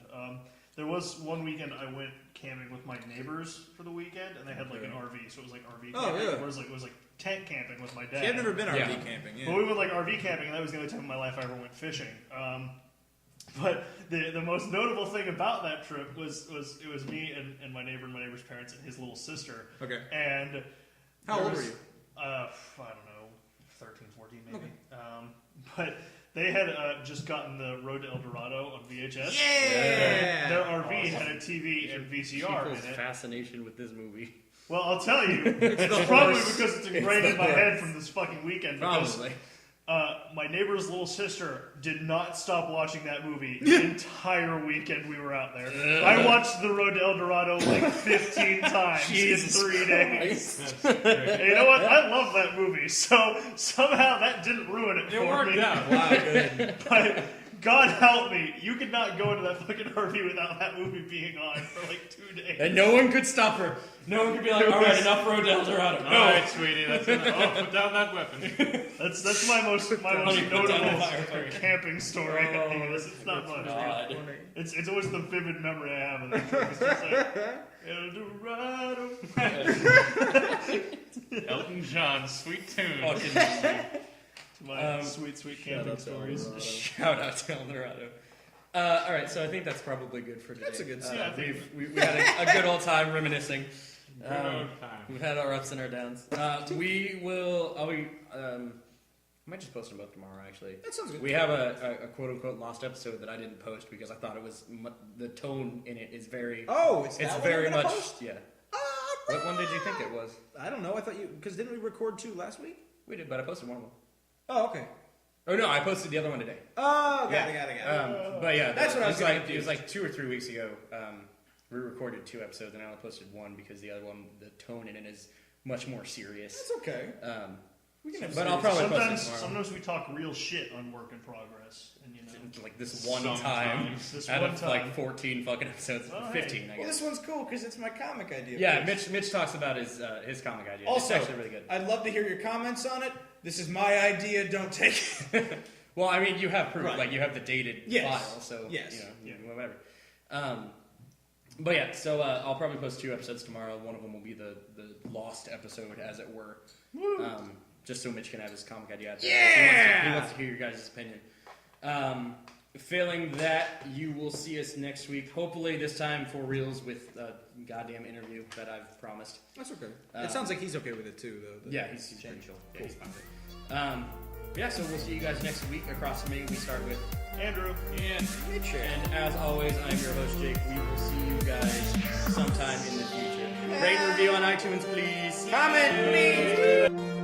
There was one weekend I went camping with my neighbors for the weekend, and they had like an RV, so it was like RV Oh, camping. yeah. Whereas like it was like tent camping with my dad. See, I've never been RV Yeah. camping. But Yeah. we went like RV camping, and that was the only time in my life I ever went fishing. But the most notable thing about that trip was it was me and my neighbor and my neighbor's parents and his little sister. Okay. And How there old was, were you? I don't know, 13, 14 maybe. But they had just gotten the Road to El Dorado on VHS. Yeah. Their RV had a TV and VCR People's in it. fascination with this movie. Well, I'll tell you, it's probably worst. because it's ingrained It's in the my head worst. from this fucking weekend. Because Probably. my neighbor's little sister did not stop watching that movie the entire weekend we were out there. I watched The Road to El Dorado like 15 times Jesus in 3 days. That's great. And you know what? I love that movie, so somehow that didn't ruin it It for worked me. out. Wow, good. But God help me, you could not go into that fucking RV without that movie being on for like 2 days. And no one could stop her. No one could be like, all right, enough Road to El Dorado. All right, sweetie, that's enough. Oh, put down that weapon. That's my most Put down notable the fire. camping story. Oh, It's not much. God. It's always the vivid memory I have of that trip. It's just like El Dorado. Elton John, sweet tune. Fucking My sweet camping stories. shout out to El Dorado. All right, so I think that's probably good for today. That's a good start. I think we had a good old time reminiscing. Good old time. We've had our ups and our downs. We will. I might just post them both tomorrow. Actually, That sounds good. we have a quote unquote lost episode that I didn't post because I thought it was the tone in it is very. Oh, it's it's that very one you're much. gonna post? Yeah. Ah, What one did you think it was? I don't know. I thought you because didn't we record 2 last week? We did, but I posted one of them. Oh, okay. Oh no, I posted the other one today. Oh, got it. But yeah, That's what I was getting like. It was confused. like 2 or 3 weeks ago. We recorded 2 episodes, and I only posted one because the other one, the tone in it is much more serious. That's okay. We can have But I'll probably post it Sometimes, tomorrow. sometimes we talk real shit on Work in Progress, and you know, Like this one Sometimes. time, this out one of time. like 14 fucking episodes, Oh, hey. 15, I Well, guess. this one's cool because it's my comic idea. Yeah, Mitch talks about his comic idea. Also, it's actually really good. I'd love to hear your comments on it. This is my idea. Don't take it. Well, I mean, you have proof, Right. like you have the dated Yes. file, so Yes. you know, whatever. But yeah, so I'll probably post 2 episodes tomorrow. One of them will be the lost episode, as it were, just so Mitch can have his comic idea out there. Yeah! He wants to hear your guys' opinion. Failing that, you will see us next week. Hopefully, this time for reals with a goddamn interview that I've promised. That's okay. It sounds like he's okay with it too, though. Yeah, he's pretty chill. Yeah, he's fine with it. Yeah, so we'll see you guys next week. Across from me, we start with Andrew. And Mitch. And as always, I'm your host, Jake. We will see you guys sometime in the future. Rate and review on iTunes, please. Comment, please.